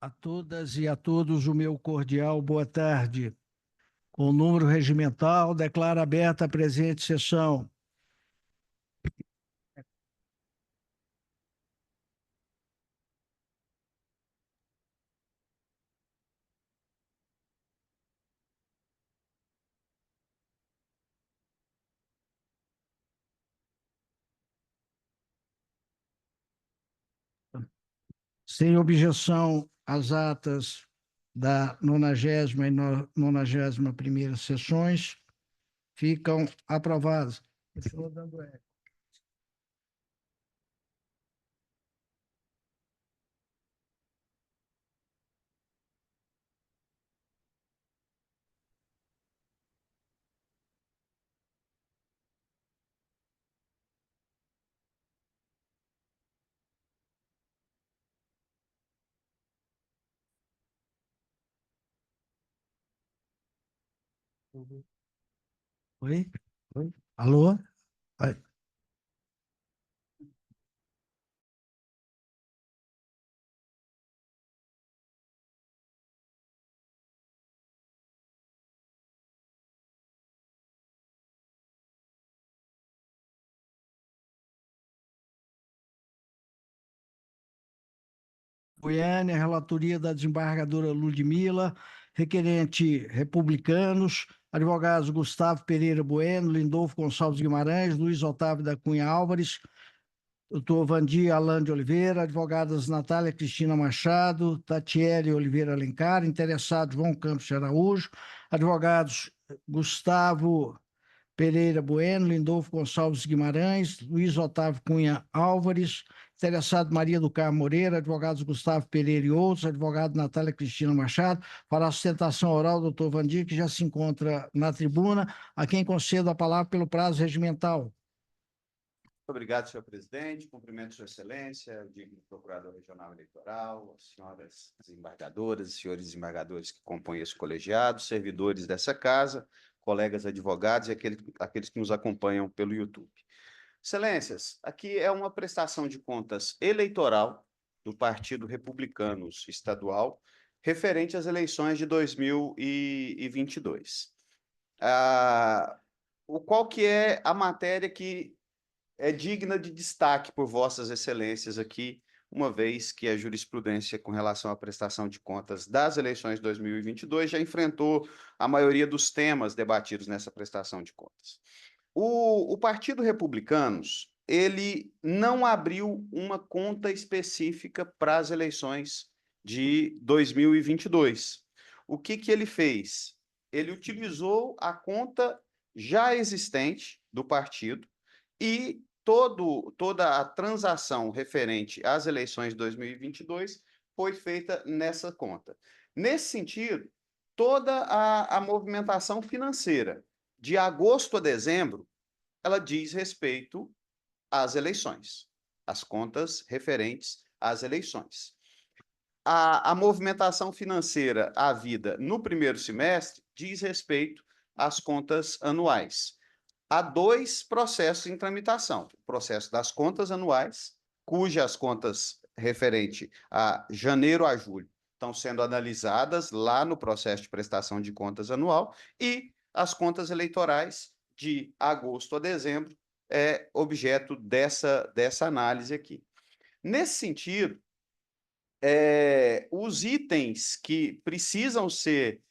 A todas e a todos o meu cordial boa tarde. Com o número regimental, declaro aberta a presente sessão. Sem objeção às atas da 90ª e 91ª sessões, ficam aprovadas. Continua dando eco. Oi? Oi? Alô? Oi. Goiânia, relatoria da desembargadora Ludmila, requerente republicanos, advogados Gustavo Pereira Bueno, Lindolfo Gonçalves Guimarães, Luiz Otávio da Cunha Álvares, doutor Vandir Alan de Oliveira, advogadas Natália Cristina Machado, Tatiele Oliveira Alencar, interessados João Campos de Araújo, advogados Gustavo Pereira Bueno, Lindolfo Gonçalves Guimarães, Luiz Otávio Cunha Álvares, interessado Maria do Carmo Moreira, advogados Gustavo Pereira e outros, advogado Natália Cristina Machado, para a sustentação oral, doutor Vandir, que já se encontra na tribuna, a quem concedo a palavra pelo prazo regimental. Obrigado, senhor presidente. Cumprimento sua excelência, o digno procurador regional eleitoral, as senhoras desembargadoras e senhores desembargadores que compõem esse colegiado, servidores dessa casa, colegas advogados e aqueles que nos acompanham pelo YouTube. Excelências, aqui é uma prestação de contas eleitoral do Partido Republicano Estadual referente às eleições de 2022. Qual que é a matéria que é digna de destaque por vossas excelências aqui, uma vez que a jurisprudência com relação à prestação de contas das eleições de 2022 já enfrentou a maioria dos temas debatidos nessa prestação de contas. O Partido Republicanos, ele não abriu uma conta específica para as eleições de 2022. O que ele fez? Ele utilizou a conta já existente do partido e toda a transação referente às eleições de 2022 foi feita nessa conta. Nesse sentido, toda a movimentação financeira de agosto a dezembro, ela diz respeito às eleições, às contas referentes às eleições. A movimentação financeira havida no primeiro semestre diz respeito às contas anuais. Há dois processos em tramitação: o processo das contas anuais, cujas contas referente a janeiro a julho estão sendo analisadas lá no processo de prestação de contas anual, e as contas eleitorais de agosto a dezembro é objeto dessa análise aqui. Nesse sentido, os itens que precisam ser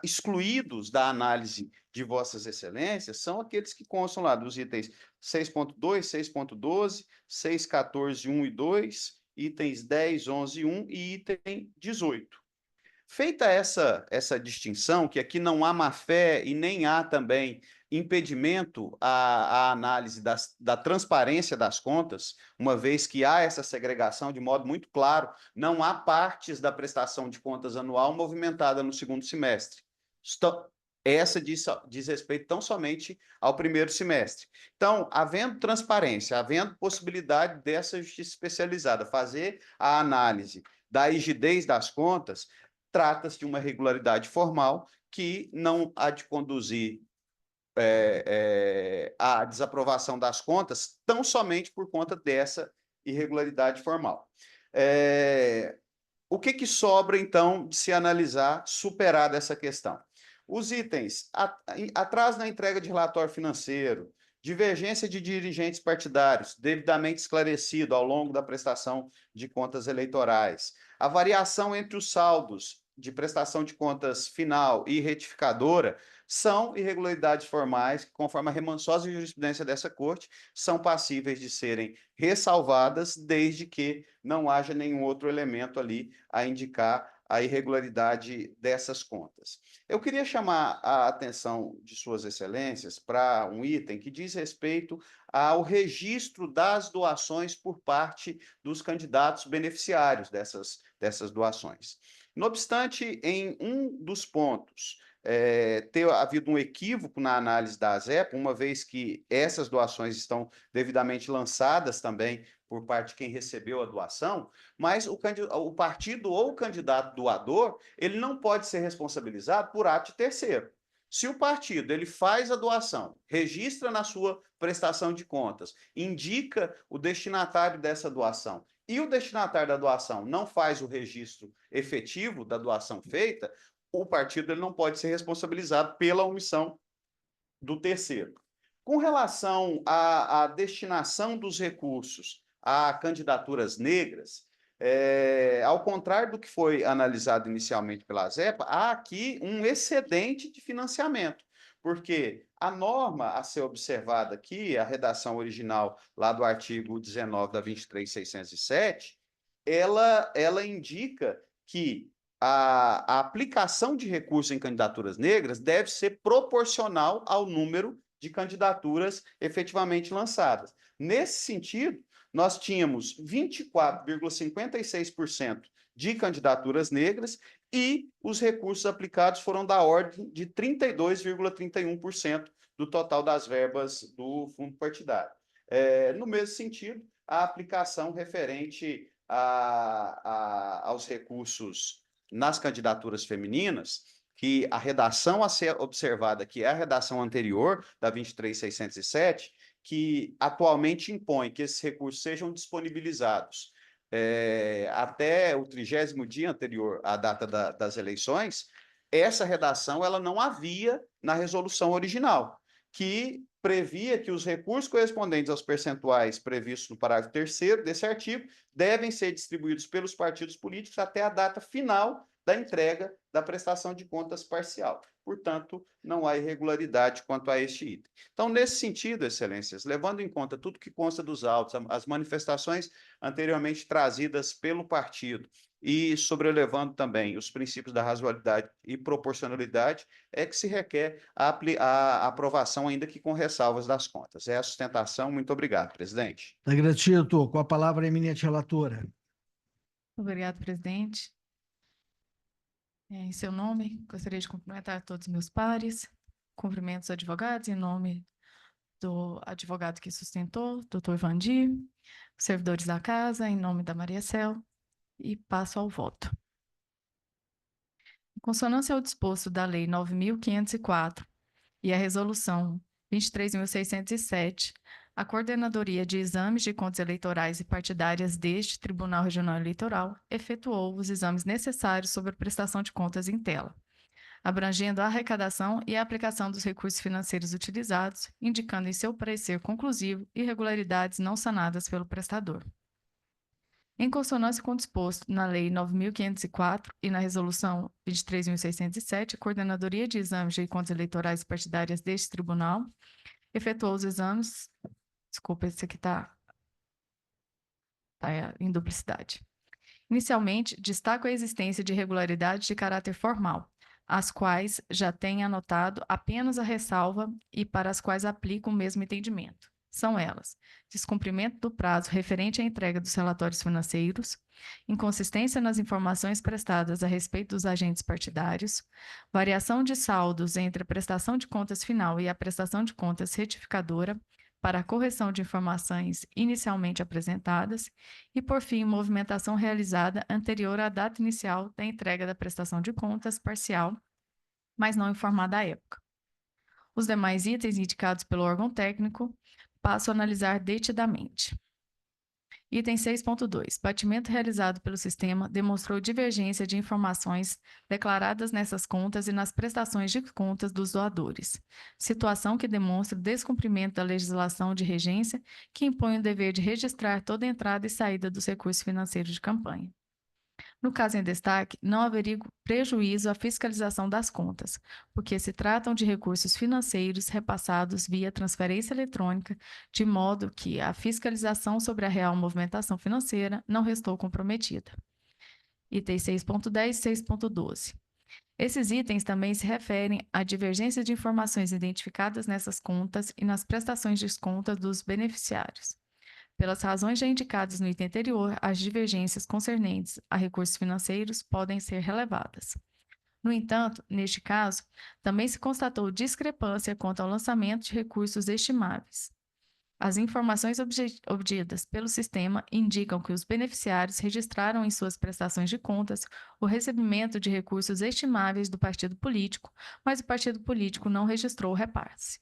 excluídos da análise de vossas excelências são aqueles que constam lá dos itens 6.2, 6.12, 6.14, 1 e 2, itens 10, 11 e 1 e item 18. Feita essa distinção, que aqui não há má-fé e nem há também impedimento à análise da transparência das contas, uma vez que há essa segregação de modo muito claro, não há partes da prestação de contas anual movimentada no segundo semestre. Essa diz respeito tão somente ao primeiro semestre. Então, havendo transparência, havendo possibilidade dessa justiça especializada fazer a análise da rigidez das contas, trata-se de uma irregularidade formal que não há de conduzir à desaprovação das contas tão somente por conta dessa irregularidade formal. O que que sobra, então, de se analisar, superada essa questão? Os itens atraso na entrega de relatório financeiro, divergência de dirigentes partidários, devidamente esclarecido ao longo da prestação de contas eleitorais, a variação entre os saldos de prestação de contas final e retificadora são irregularidades formais que, conforme a remansosa jurisprudência dessa Corte, são passíveis de serem ressalvadas desde que não haja nenhum outro elemento ali a indicar a irregularidade dessas contas. Eu queria chamar a atenção de Suas Excelências para um item que diz respeito ao registro das doações por parte dos candidatos beneficiários dessas doações. Não obstante, em um dos pontos, ter havido um equívoco na análise da ASEP, uma vez que essas doações estão devidamente lançadas também por parte de quem recebeu a doação, mas o partido ou o candidato doador, ele não pode ser responsabilizado por ato de terceiro. Se o partido ele faz a doação, registra na sua prestação de contas, indica o destinatário dessa doação e o destinatário da doação não faz o registro efetivo da doação feita, o partido ele não pode ser responsabilizado pela omissão do terceiro. Com relação à destinação dos recursos a candidaturas negras, ao contrário do que foi analisado inicialmente pela ASEPA, há aqui um excedente de financiamento, porque a norma a ser observada aqui, a redação original lá do artigo 19 da 23.607, ela indica que a aplicação de recursos em candidaturas negras deve ser proporcional ao número de candidaturas efetivamente lançadas. Nesse sentido, nós tínhamos 24,56% de candidaturas negras e os recursos aplicados foram da ordem de 32,31% do total das verbas do fundo partidário. No mesmo sentido, a aplicação referente aos recursos nas candidaturas femininas, que a redação a ser observada, que é a redação anterior, da 23.607, que atualmente impõe que esses recursos sejam disponibilizados até o 30º dia anterior à data das eleições, essa redação ela não havia na resolução original, que previa que os recursos correspondentes aos percentuais previstos no parágrafo 3º desse artigo devem ser distribuídos pelos partidos políticos até a data final da entrega da prestação de contas parcial. Portanto, não há irregularidade quanto a este item. Então, nesse sentido, Excelências, levando em conta tudo que consta dos autos, as manifestações anteriormente trazidas pelo partido e sobrelevando também os princípios da razoabilidade e proporcionalidade, é que se requer a aprovação, ainda que com ressalvas das contas. É a sustentação. Muito obrigado, presidente. Está gratido. Com a palavra, a eminente relatora. Obrigado, presidente. Em seu nome, gostaria de cumprimentar todos os meus pares, cumprimento os advogados, em nome do advogado que sustentou, doutor Vandir, os servidores da casa, em nome da Maria Cel, e passo ao voto. Em consonância ao disposto da Lei 9.504 e a Resolução 23.607, a Coordenadoria de Exames de Contas Eleitorais e Partidárias deste Tribunal Regional Eleitoral efetuou os exames necessários sobre a prestação de contas em tela, abrangendo a arrecadação e a aplicação dos recursos financeiros utilizados, indicando em seu parecer conclusivo irregularidades não sanadas pelo prestador. Em consonância com o disposto na Lei 9.504 e na Resolução 23.607, a Coordenadoria de Exames de Contas Eleitorais e Partidárias deste Tribunal efetuou os exames. Desculpa, esse aqui está em duplicidade. Inicialmente, destaco a existência de irregularidades de caráter formal, as quais já tenho anotado apenas a ressalva e para as quais aplico o mesmo entendimento. São elas: descumprimento do prazo referente à entrega dos relatórios financeiros, inconsistência nas informações prestadas a respeito dos agentes partidários, variação de saldos entre a prestação de contas final e a prestação de contas retificadora para a correção de informações inicialmente apresentadas e, por fim, movimentação realizada anterior à data inicial da entrega da prestação de contas parcial, mas não informada à época. Os demais itens indicados pelo órgão técnico passo a analisar detidamente. Item 6.2. Batimento realizado pelo sistema demonstrou divergência de informações declaradas nessas contas e nas prestações de contas dos doadores, situação que demonstra o descumprimento da legislação de regência que impõe o dever de registrar toda entrada e saída dos recursos financeiros de campanha. No caso em destaque, não haveria prejuízo à fiscalização das contas, porque se tratam de recursos financeiros repassados via transferência eletrônica, de modo que a fiscalização sobre a real movimentação financeira não restou comprometida. Itens 6.10 e 6.12. Esses itens também se referem à divergência de informações identificadas nessas contas e nas prestações de contas dos beneficiários. Pelas razões já indicadas no item anterior, as divergências concernentes a recursos financeiros podem ser relevadas. No entanto, neste caso, também se constatou discrepância quanto ao lançamento de recursos estimáveis. As informações obtidas pelo sistema indicam que os beneficiários registraram em suas prestações de contas o recebimento de recursos estimáveis do partido político, mas o partido político não registrou o repasse.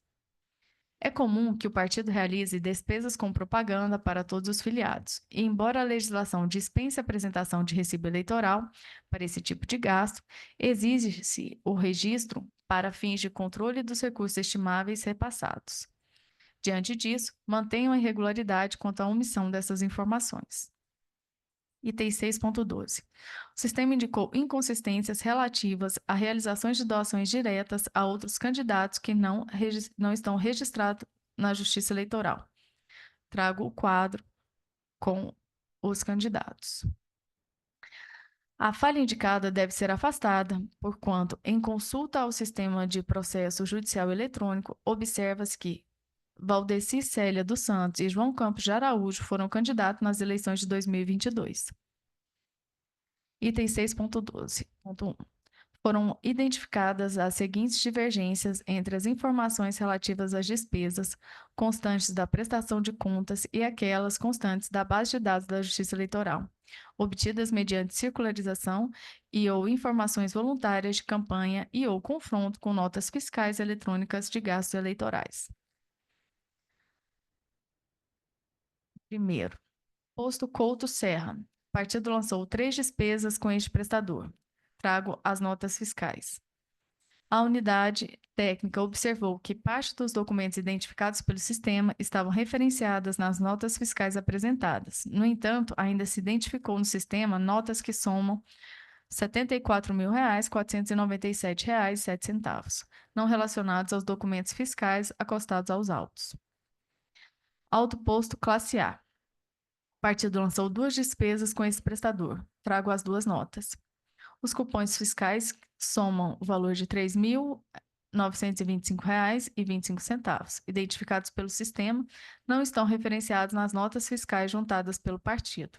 É comum que o partido realize despesas com propaganda para todos os filiados, e embora a legislação dispense a apresentação de recibo eleitoral para esse tipo de gasto, exige-se o registro para fins de controle dos recursos estimáveis repassados. Diante disso, mantenham a irregularidade quanto à omissão dessas informações. Item 6.12. O sistema indicou inconsistências relativas a realizações de doações diretas a outros candidatos que não estão registrados na Justiça Eleitoral. Trago o quadro com os candidatos. A falha indicada deve ser afastada, porquanto, em consulta ao sistema de processo judicial eletrônico, observa-se que Valdeci Célia dos Santos e João Campos de Araújo foram candidatos nas eleições de 2022. Item 6.12.1. Foram identificadas as seguintes divergências entre as informações relativas às despesas constantes da prestação de contas e aquelas constantes da base de dados da Justiça Eleitoral, obtidas mediante circularização e ou informações voluntárias de campanha e ou confronto com notas fiscais eletrônicas de gastos eleitorais. Primeiro, posto Couto Serra. O partido lançou 3 despesas com este prestador. Trago as notas fiscais. A unidade técnica observou que parte dos documentos identificados pelo sistema estavam referenciadas nas notas fiscais apresentadas. No entanto, ainda se identificou no sistema notas que somam R$ 74.497,07, não relacionados aos documentos fiscais acostados aos autos. Auto posto classe A. O partido lançou 2 despesas com esse prestador. Trago as 2 notas. Os cupons fiscais somam o valor de R$ 3.925,25, identificados pelo sistema, não estão referenciados nas notas fiscais juntadas pelo partido.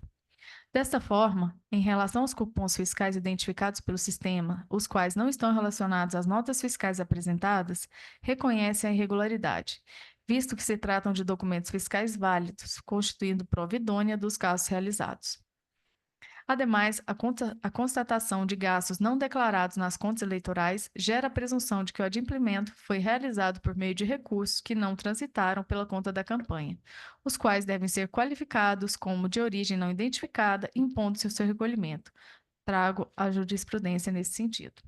Desta forma, em relação aos cupons fiscais identificados pelo sistema, os quais não estão relacionados às notas fiscais apresentadas, reconhece a irregularidade, visto que se tratam de documentos fiscais válidos, constituindo prova idônea dos casos realizados. Ademais, a constatação de gastos não declarados nas contas eleitorais gera a presunção de que o adimplemento foi realizado por meio de recursos que não transitaram pela conta da campanha, os quais devem ser qualificados como de origem não identificada, impondo-se o seu recolhimento. Trago a jurisprudência nesse sentido.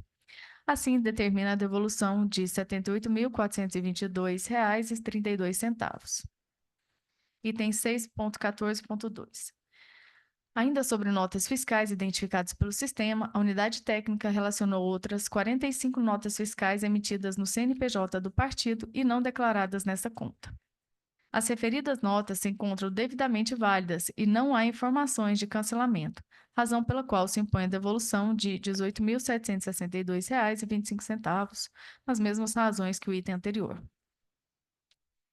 Assim, determina a devolução de R$ 78.422,32. Item 6.14.2. Ainda sobre notas fiscais identificadas pelo sistema, a unidade técnica relacionou outras 45 notas fiscais emitidas no CNPJ do partido e não declaradas nessa conta. As referidas notas se encontram devidamente válidas e não há informações de cancelamento, razão pela qual se impõe a devolução de R$ 18.762,25, nas mesmas razões que o item anterior.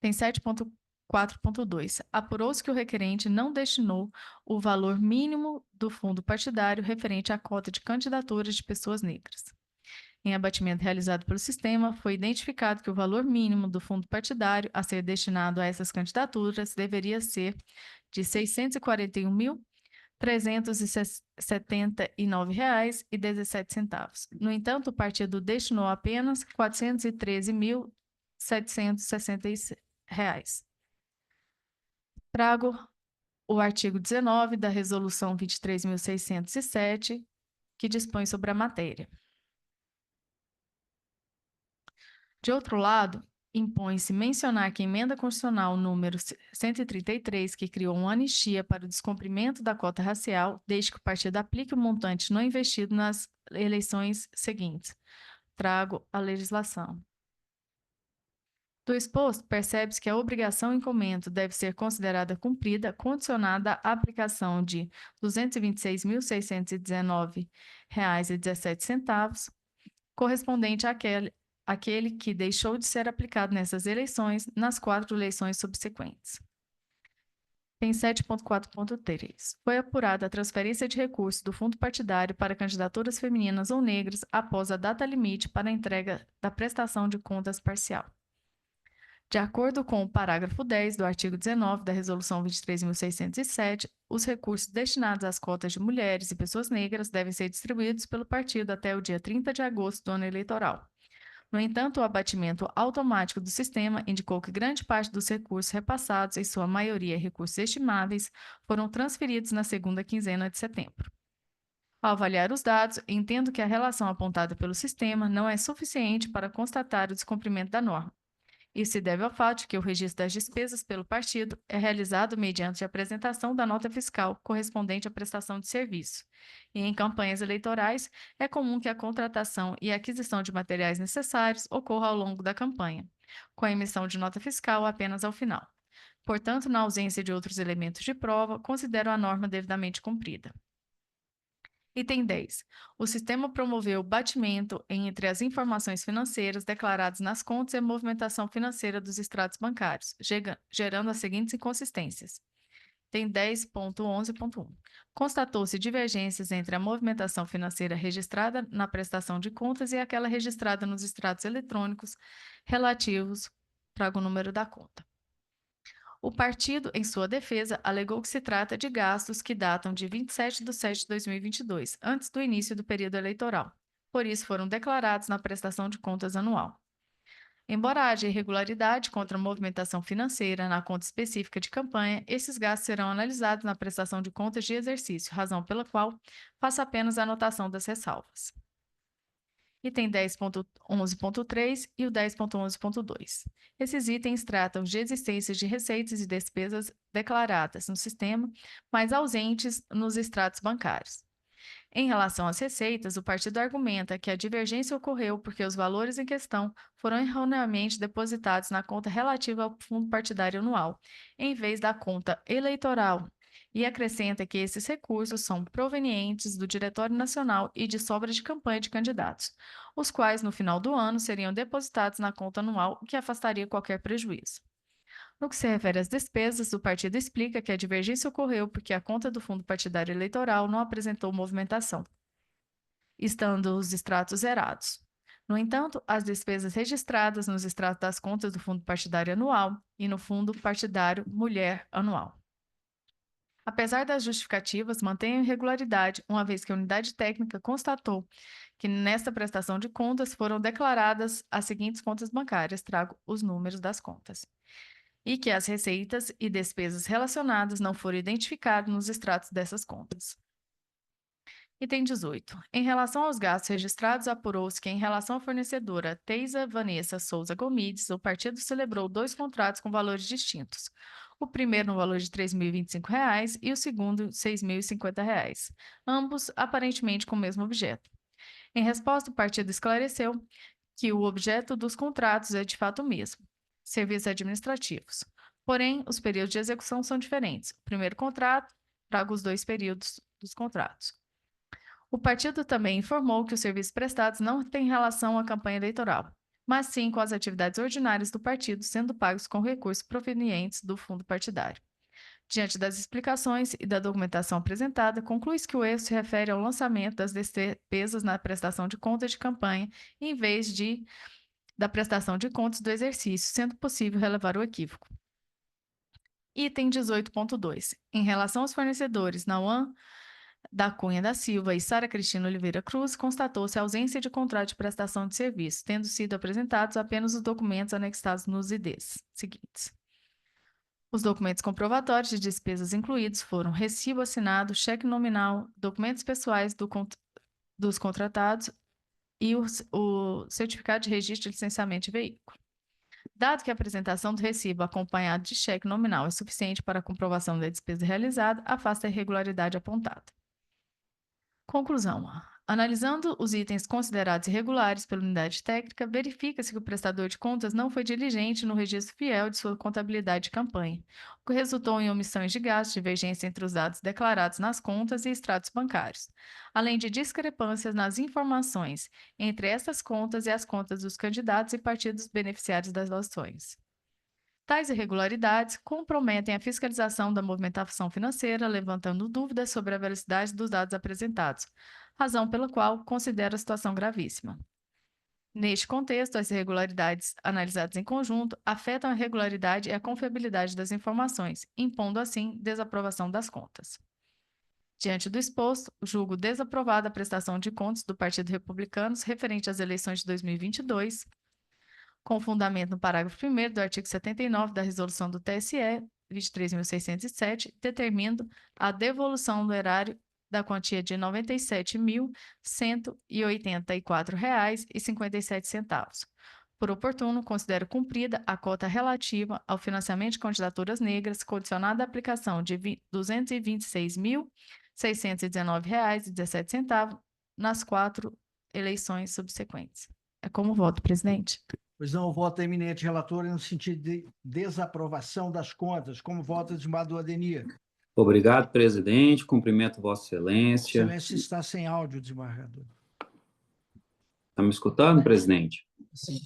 Tem 7.4.2. Apurou-se que o requerente não destinou o valor mínimo do fundo partidário referente à cota de candidaturas de pessoas negras. Em abatimento realizado pelo sistema, foi identificado que o valor mínimo do fundo partidário a ser destinado a essas candidaturas deveria ser de R$ 641.379,17. No entanto, o partido destinou apenas R$ 413.766. Trago o artigo 19 da Resolução 23.607, que dispõe sobre a matéria. De outro lado, impõe-se mencionar que a Emenda Constitucional número 133, que criou uma anistia para o descumprimento da cota racial, desde que o partido aplique o montante não investido nas eleições seguintes. Trago a legislação. Do exposto, percebe-se que a obrigação em comento deve ser considerada cumprida, condicionada à aplicação de R$ 226.619,17, correspondente àquele que deixou de ser aplicado nessas eleições, nas 4 eleições subsequentes. Tem 7.4.3. Foi apurada a transferência de recursos do fundo partidário para candidaturas femininas ou negras após a data limite para a entrega da prestação de contas parcial. De acordo com o parágrafo 10 do artigo 19 da Resolução 23.607, os recursos destinados às cotas de mulheres e pessoas negras devem ser distribuídos pelo partido até o dia 30 de agosto do ano eleitoral. No entanto, o abatimento automático do sistema indicou que grande parte dos recursos repassados, em sua maioria recursos estimáveis, foram transferidos na segunda quinzena de setembro. Ao avaliar os dados, entendo que a relação apontada pelo sistema não é suficiente para constatar o descumprimento da norma. Isso se deve ao fato de que o registro das despesas pelo partido é realizado mediante a apresentação da nota fiscal correspondente à prestação de serviço. E em campanhas eleitorais, é comum que a contratação e aquisição de materiais necessários ocorra ao longo da campanha, com a emissão de nota fiscal apenas ao final. Portanto, na ausência de outros elementos de prova, considero a norma devidamente cumprida. Item 10. O sistema promoveu o batimento entre as informações financeiras declaradas nas contas e a movimentação financeira dos extratos bancários, gerando as seguintes inconsistências. Item 10.11.1. Constatou-se divergências entre a movimentação financeira registrada na prestação de contas e aquela registrada nos extratos eletrônicos relativos, trago o número da conta. O partido, em sua defesa, alegou que se trata de gastos que datam de 27/7/2022, antes do início do período eleitoral. Por isso, foram declarados na prestação de contas anual. Embora haja irregularidade contra a movimentação financeira na conta específica de campanha, esses gastos serão analisados na prestação de contas de exercício, razão pela qual faço apenas a anotação das ressalvas. Item 10.11.3 e o 10.11.2. Esses itens tratam de existências de receitas e despesas declaradas no sistema, mas ausentes nos extratos bancários. Em relação às receitas, o partido argumenta que a divergência ocorreu porque os valores em questão foram erroneamente depositados na conta relativa ao fundo partidário anual, em vez da conta eleitoral, e acrescenta que esses recursos são provenientes do Diretório Nacional e de sobras de campanha de candidatos, os quais, no final do ano, seriam depositados na conta anual, o que afastaria qualquer prejuízo. No que se refere às despesas, o partido explica que a divergência ocorreu porque a conta do fundo partidário eleitoral não apresentou movimentação, estando os extratos zerados. No entanto, as despesas registradas nos extratos das contas do fundo partidário anual e no fundo partidário mulher anual. Apesar das justificativas, mantém a irregularidade, uma vez que a unidade técnica constatou que nesta prestação de contas foram declaradas as seguintes contas bancárias, trago os números das contas, e que as receitas e despesas relacionadas não foram identificadas nos extratos dessas contas. Item 18. Em relação aos gastos registrados, apurou-se que, em relação à fornecedora Teisa Vanessa Souza Gomides, o partido celebrou 2 contratos com valores distintos. O primeiro no valor de R$ 3.025 e o segundo R$ 6.050, ambos aparentemente com o mesmo objeto. Em resposta, o partido esclareceu que o objeto dos contratos é de fato o mesmo: serviços administrativos. Porém, os períodos de execução são diferentes. O primeiro contrato traga os 2 períodos dos contratos. O partido também informou que os serviços prestados não têm relação à campanha eleitoral, mas sim com as atividades ordinárias do partido, sendo pagos com recursos provenientes do fundo partidário. Diante das explicações e da documentação apresentada, conclui-se que o erro se refere ao lançamento das despesas na prestação de contas de campanha, em vez da prestação de contas do exercício, sendo possível relevar o equívoco. Item 18.2. Em relação aos fornecedores Nauan da Cunha da Silva e Sara Cristina Oliveira Cruz, constatou-se a ausência de contrato de prestação de serviço, tendo sido apresentados apenas os documentos anexados nos IDs seguintes. Os documentos comprovatórios de despesas incluídos foram recibo assinado, cheque nominal, documentos pessoais dos contratados e o certificado de registro de licenciamento de veículo. Dado que a apresentação do recibo acompanhado de cheque nominal é suficiente para a comprovação da despesa realizada, afasta a irregularidade apontada. Conclusão. Analisando os itens considerados irregulares pela unidade técnica, verifica-se que o prestador de contas não foi diligente no registro fiel de sua contabilidade de campanha, o que resultou em omissões de gastos, divergência entre os dados declarados nas contas e extratos bancários, além de discrepâncias nas informações entre essas contas e as contas dos candidatos e partidos beneficiários das doações. Tais irregularidades comprometem a fiscalização da movimentação financeira, levantando dúvidas sobre a veracidade dos dados apresentados, razão pela qual considero a situação gravíssima. Neste contexto, as irregularidades analisadas em conjunto afetam a regularidade e a confiabilidade das informações, impondo assim desaprovação das contas. Diante do exposto, julgo desaprovada a prestação de contas do Partido Republicano referente às eleições de 2022, com fundamento no parágrafo 1º do artigo 79 da Resolução do TSE 23.607, determinando a devolução do erário da quantia de R$ 97.184,57. Por oportuno, considero cumprida a cota relativa ao financiamento de candidaturas negras, condicionada à aplicação de R$ 226.619,17 nas 4 eleições subsequentes. É como voto, presidente. Pois não, o voto da eminente relatora no sentido de desaprovação das contas. Como vota o desembargador Ademir? Obrigado, presidente. Cumprimento Vossa Excelência. Excelência está sem áudio, desembargador. Está me escutando, presidente? Sim.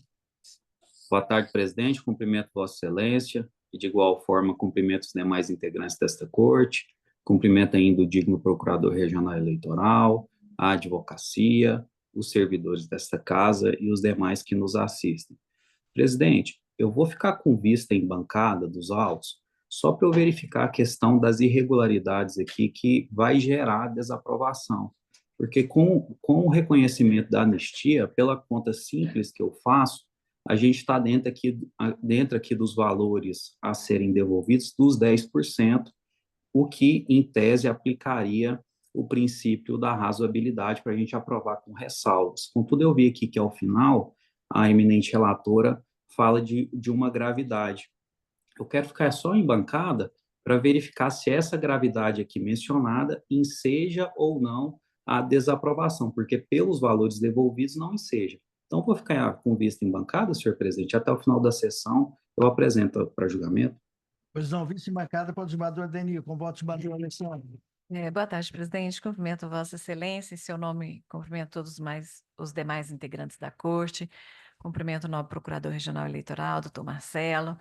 Boa tarde, presidente. Cumprimento Vossa Excelência e, de igual forma, cumprimento os demais integrantes desta corte. Cumprimento ainda o digno procurador regional eleitoral, a advocacia, os servidores desta casa e os demais que nos assistem. Presidente, eu vou ficar com vista em bancada dos autos, só para eu verificar a questão das irregularidades aqui que vai gerar desaprovação. Porque com o reconhecimento da anistia, pela conta simples que eu faço, a gente está dentro aqui dos valores a serem devolvidos dos 10%, o que, em tese, aplicaria o princípio da razoabilidade para a gente aprovar com ressalvas. Contudo, eu vi aqui que, ao final, a eminente relatora fala de uma gravidade. Eu quero ficar só em bancada para verificar se essa gravidade aqui mencionada enseja ou não a desaprovação, porque pelos valores devolvidos não enseja. Então, vou ficar com vista em bancada, senhor presidente, até o final da sessão eu apresento para julgamento. Pois não, vice em bancada para o desembargador Ademir, com voto do desembargador Alexandre. Boa tarde, presidente. Cumprimento Vossa Excelência, em seu nome, cumprimento todos os demais integrantes da Corte, cumprimento o nobre Procurador Regional Eleitoral, doutor Marcelo,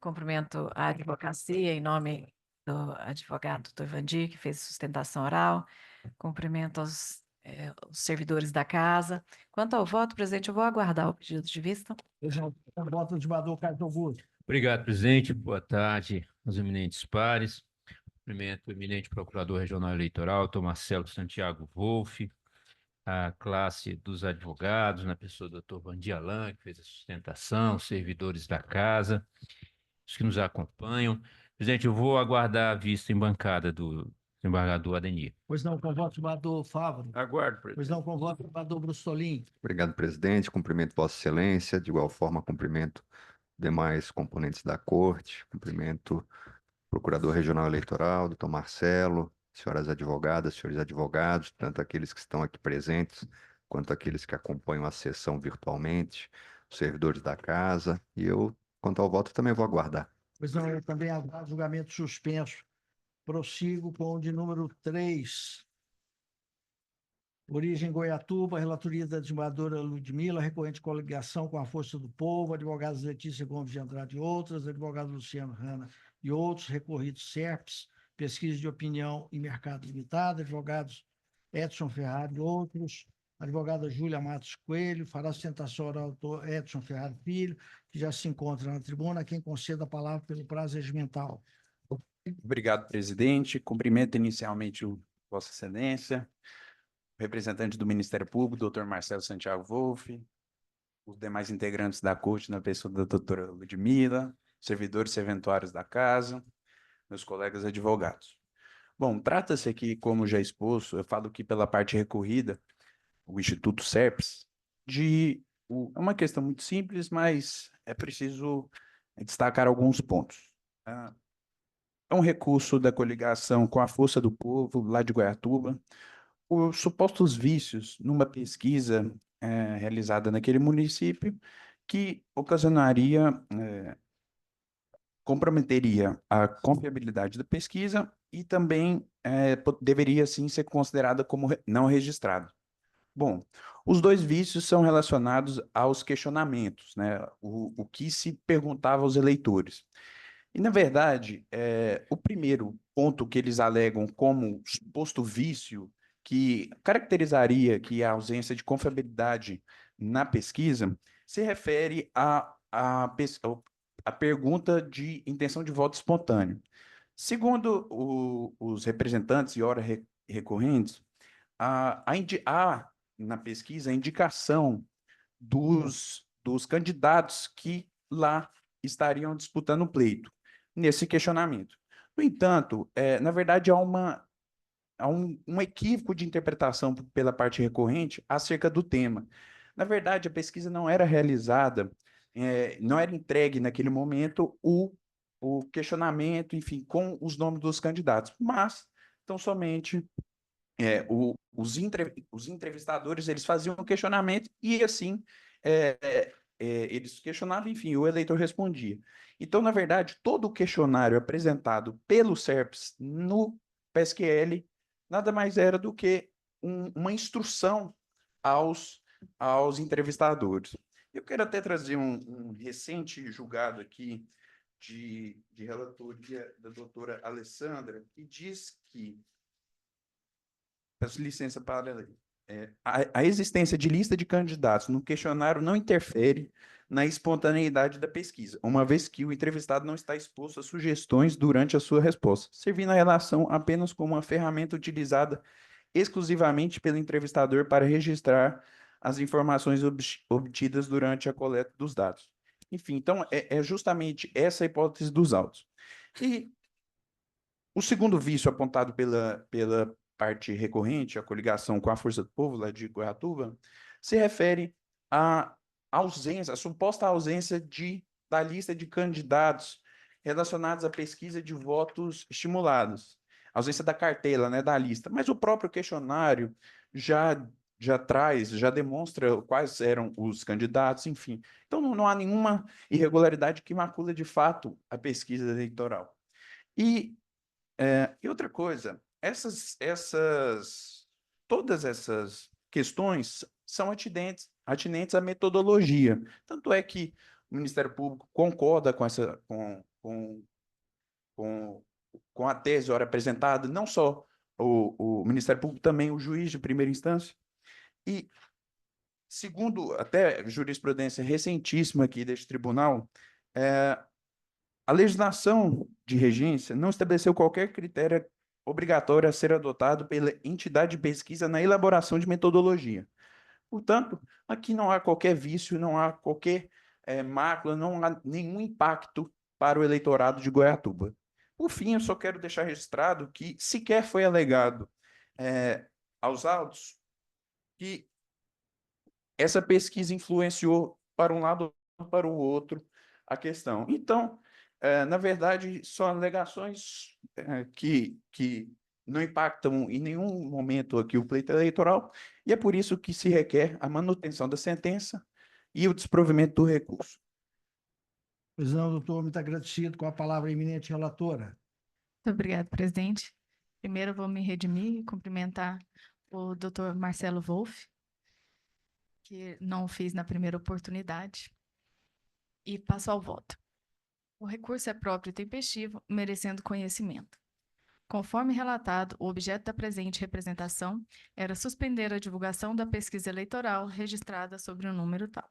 cumprimento a advocacia, em nome do advogado doutor Vandir, que fez sustentação oral, cumprimento os servidores da casa. Quanto ao voto, presidente, eu vou aguardar o pedido de vista. Pois não, com voto do desembargador Carlos Augusto. Obrigado, presidente. Boa tarde aos eminentes pares. Cumprimento o eminente procurador regional eleitoral, doutor Marcelo Santiago Wolff, a classe dos advogados, na pessoa do doutor Vandir Alan, que fez a sustentação, os servidores da casa, os que nos acompanham. Presidente, eu vou aguardar a vista em bancada do desembargador Ademir. Pois não, com voto do desembargador Fávaro. Aguardo, presidente. Pois não, com voto do desembargador Brustolin. Obrigado, presidente. Cumprimento Vossa Excelência. De igual forma, cumprimento demais componentes da Corte. Cumprimento o Procurador Regional Eleitoral, doutor Marcelo, senhoras advogadas, senhores advogados, tanto aqueles que estão aqui presentes, quanto aqueles que acompanham a sessão virtualmente, os servidores da casa. E eu, quanto ao voto, também vou aguardar. Pois não, eu também aguardo julgamento suspenso. Prossigo com o de número 3. Origem Goiatuba, relatoria da desembargadora Ludmila, recorrente coligação com a Força do Povo, advogados Letícia Gomes de Andrade e outras, advogado Luciano Rana e outros, recorridos SERPS, pesquisa de opinião e mercado limitado, advogados Edson Ferrari e outros, advogada Júlia Matos Coelho, fará sustentação oral do Edson Ferrari Filho, que já se encontra na tribuna, quem conceda a palavra pelo prazo regimental. Obrigado, presidente. Cumprimento inicialmente Vossa Excelência, o representante do Ministério Público, doutor Marcelo Santiago Wolff, os demais integrantes da Corte, na pessoa da doutora Ludmila, servidores serventuários da casa, meus colegas advogados. Bom, trata-se aqui, como já exposto, eu falo aqui pela parte recorrida, o Instituto SERPES, é uma questão muito simples, mas é preciso destacar alguns pontos. É um recurso da coligação com a Força do Povo, lá de Goiatuba, por supostos vícios numa pesquisa realizada naquele município, que comprometeria a confiabilidade da pesquisa e também deveria, sim, ser considerada como não registrada. Bom, os dois vícios são relacionados aos questionamentos, né? O que se perguntava aos eleitores. E, na verdade, o primeiro ponto que eles alegam como suposto vício que caracterizaria que a ausência de confiabilidade na pesquisa se refere à pergunta de intenção de voto espontâneo. Segundo os representantes e ora recorrentes, há na pesquisa a indicação dos candidatos que lá estariam disputando o pleito, nesse questionamento. No entanto, na verdade, há um equívoco de interpretação pela parte recorrente acerca do tema. Na verdade, a pesquisa não era realizada, não era entregue naquele momento o questionamento, enfim, com os nomes dos candidatos, mas tão somente os entrevistadores eles faziam um questionamento e assim eles questionavam, enfim, o eleitor respondia. Então, na verdade, todo o questionário apresentado pelo SERPES no PSQL nada mais era do que uma instrução aos entrevistadores. Eu quero até trazer um recente julgado aqui de relatoria da doutora Alessandra, que diz que peço licença para ler. A existência de lista de candidatos no questionário não interfere na espontaneidade da pesquisa, uma vez que o entrevistado não está exposto a sugestões durante a sua resposta, servindo a relação apenas como uma ferramenta utilizada exclusivamente pelo entrevistador para registrar as informações obtidas durante a coleta dos dados. Enfim, então, é justamente essa a hipótese dos autos. E o segundo vício apontado pela parte recorrente, a coligação com a Força do Povo, lá de Goiatuba, se refere à ausência, à suposta ausência da lista de candidatos relacionados à pesquisa de votos estimulados. A ausência da cartela, né, da lista. Mas o próprio questionário já demonstra quais eram os candidatos, enfim. Então, não há nenhuma irregularidade que macula, de fato, a pesquisa eleitoral. E outra coisa, todas essas questões são atinentes à metodologia. Tanto é que o Ministério Público concorda com a tese ora apresentada, não só o Ministério Público, também o juiz de primeira instância. E, segundo até jurisprudência recentíssima aqui deste tribunal, a legislação de regência não estabeleceu qualquer critério obrigatório a ser adotado pela entidade de pesquisa na elaboração de metodologia. Portanto, aqui não há qualquer vício, não há qualquer mácula, não há nenhum impacto para o eleitorado de Goiatuba. Por fim, eu só quero deixar registrado que sequer foi alegado aos autos que essa pesquisa influenciou para um lado ou para o outro a questão. Então, na verdade, são alegações que não impactam em nenhum momento aqui o pleito eleitoral, e é por isso que se requer a manutenção da sentença e o desprovimento do recurso. Pois não, doutor, muito agradecido. Com a palavra a eminente relatora. Muito obrigada, presidente. Primeiro, eu vou me redimir e cumprimentar o doutor Marcelo Wolff, que não o fiz na primeira oportunidade, e passo ao voto. O recurso é próprio e tempestivo, merecendo conhecimento. Conforme relatado, o objeto da presente representação era suspender a divulgação da pesquisa eleitoral registrada sobre o número tal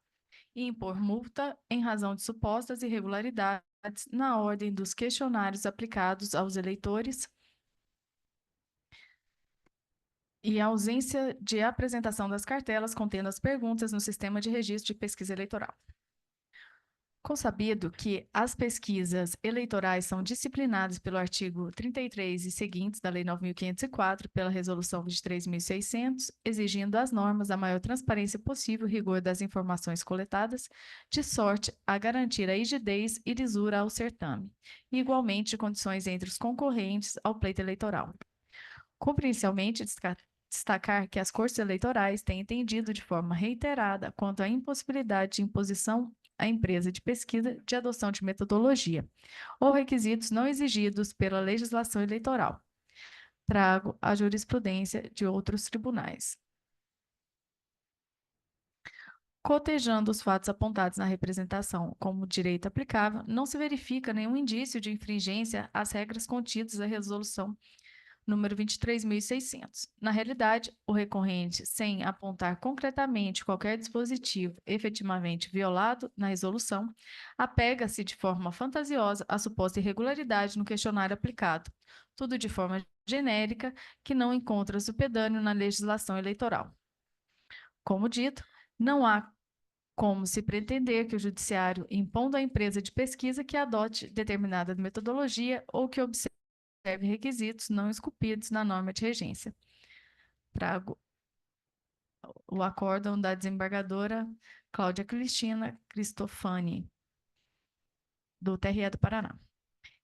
e impor multa em razão de supostas irregularidades na ordem dos questionários aplicados aos eleitores e a ausência de apresentação das cartelas contendo as perguntas no sistema de registro de pesquisa eleitoral. Consabido que as pesquisas eleitorais são disciplinadas pelo artigo 33 e seguintes da Lei 9.504, pela Resolução 23.600, exigindo as normas a maior transparência possível e rigor das informações coletadas, de sorte a garantir a rigidez e lisura ao certame, e igualmente de condições entre os concorrentes ao pleito eleitoral. Compreensivelmente, destacar que as cortes eleitorais têm entendido de forma reiterada quanto à impossibilidade de imposição à empresa de pesquisa de adoção de metodologia ou requisitos não exigidos pela legislação eleitoral. Trago a jurisprudência de outros tribunais. Cotejando os fatos apontados na representação como direito aplicável, não se verifica nenhum indício de infringência às regras contidas na resolução número 23.600. Na realidade, o recorrente, sem apontar concretamente qualquer dispositivo efetivamente violado na resolução, apega-se de forma fantasiosa à suposta irregularidade no questionário aplicado, tudo de forma genérica que não encontra supedâneo na legislação eleitoral. Como dito, não há como se pretender que o judiciário, impondo à empresa de pesquisa que adote determinada metodologia ou que observe requisitos não esculpidos na norma de regência. Trago o acórdão da desembargadora Cláudia Cristina Cristofani, do TRE do Paraná.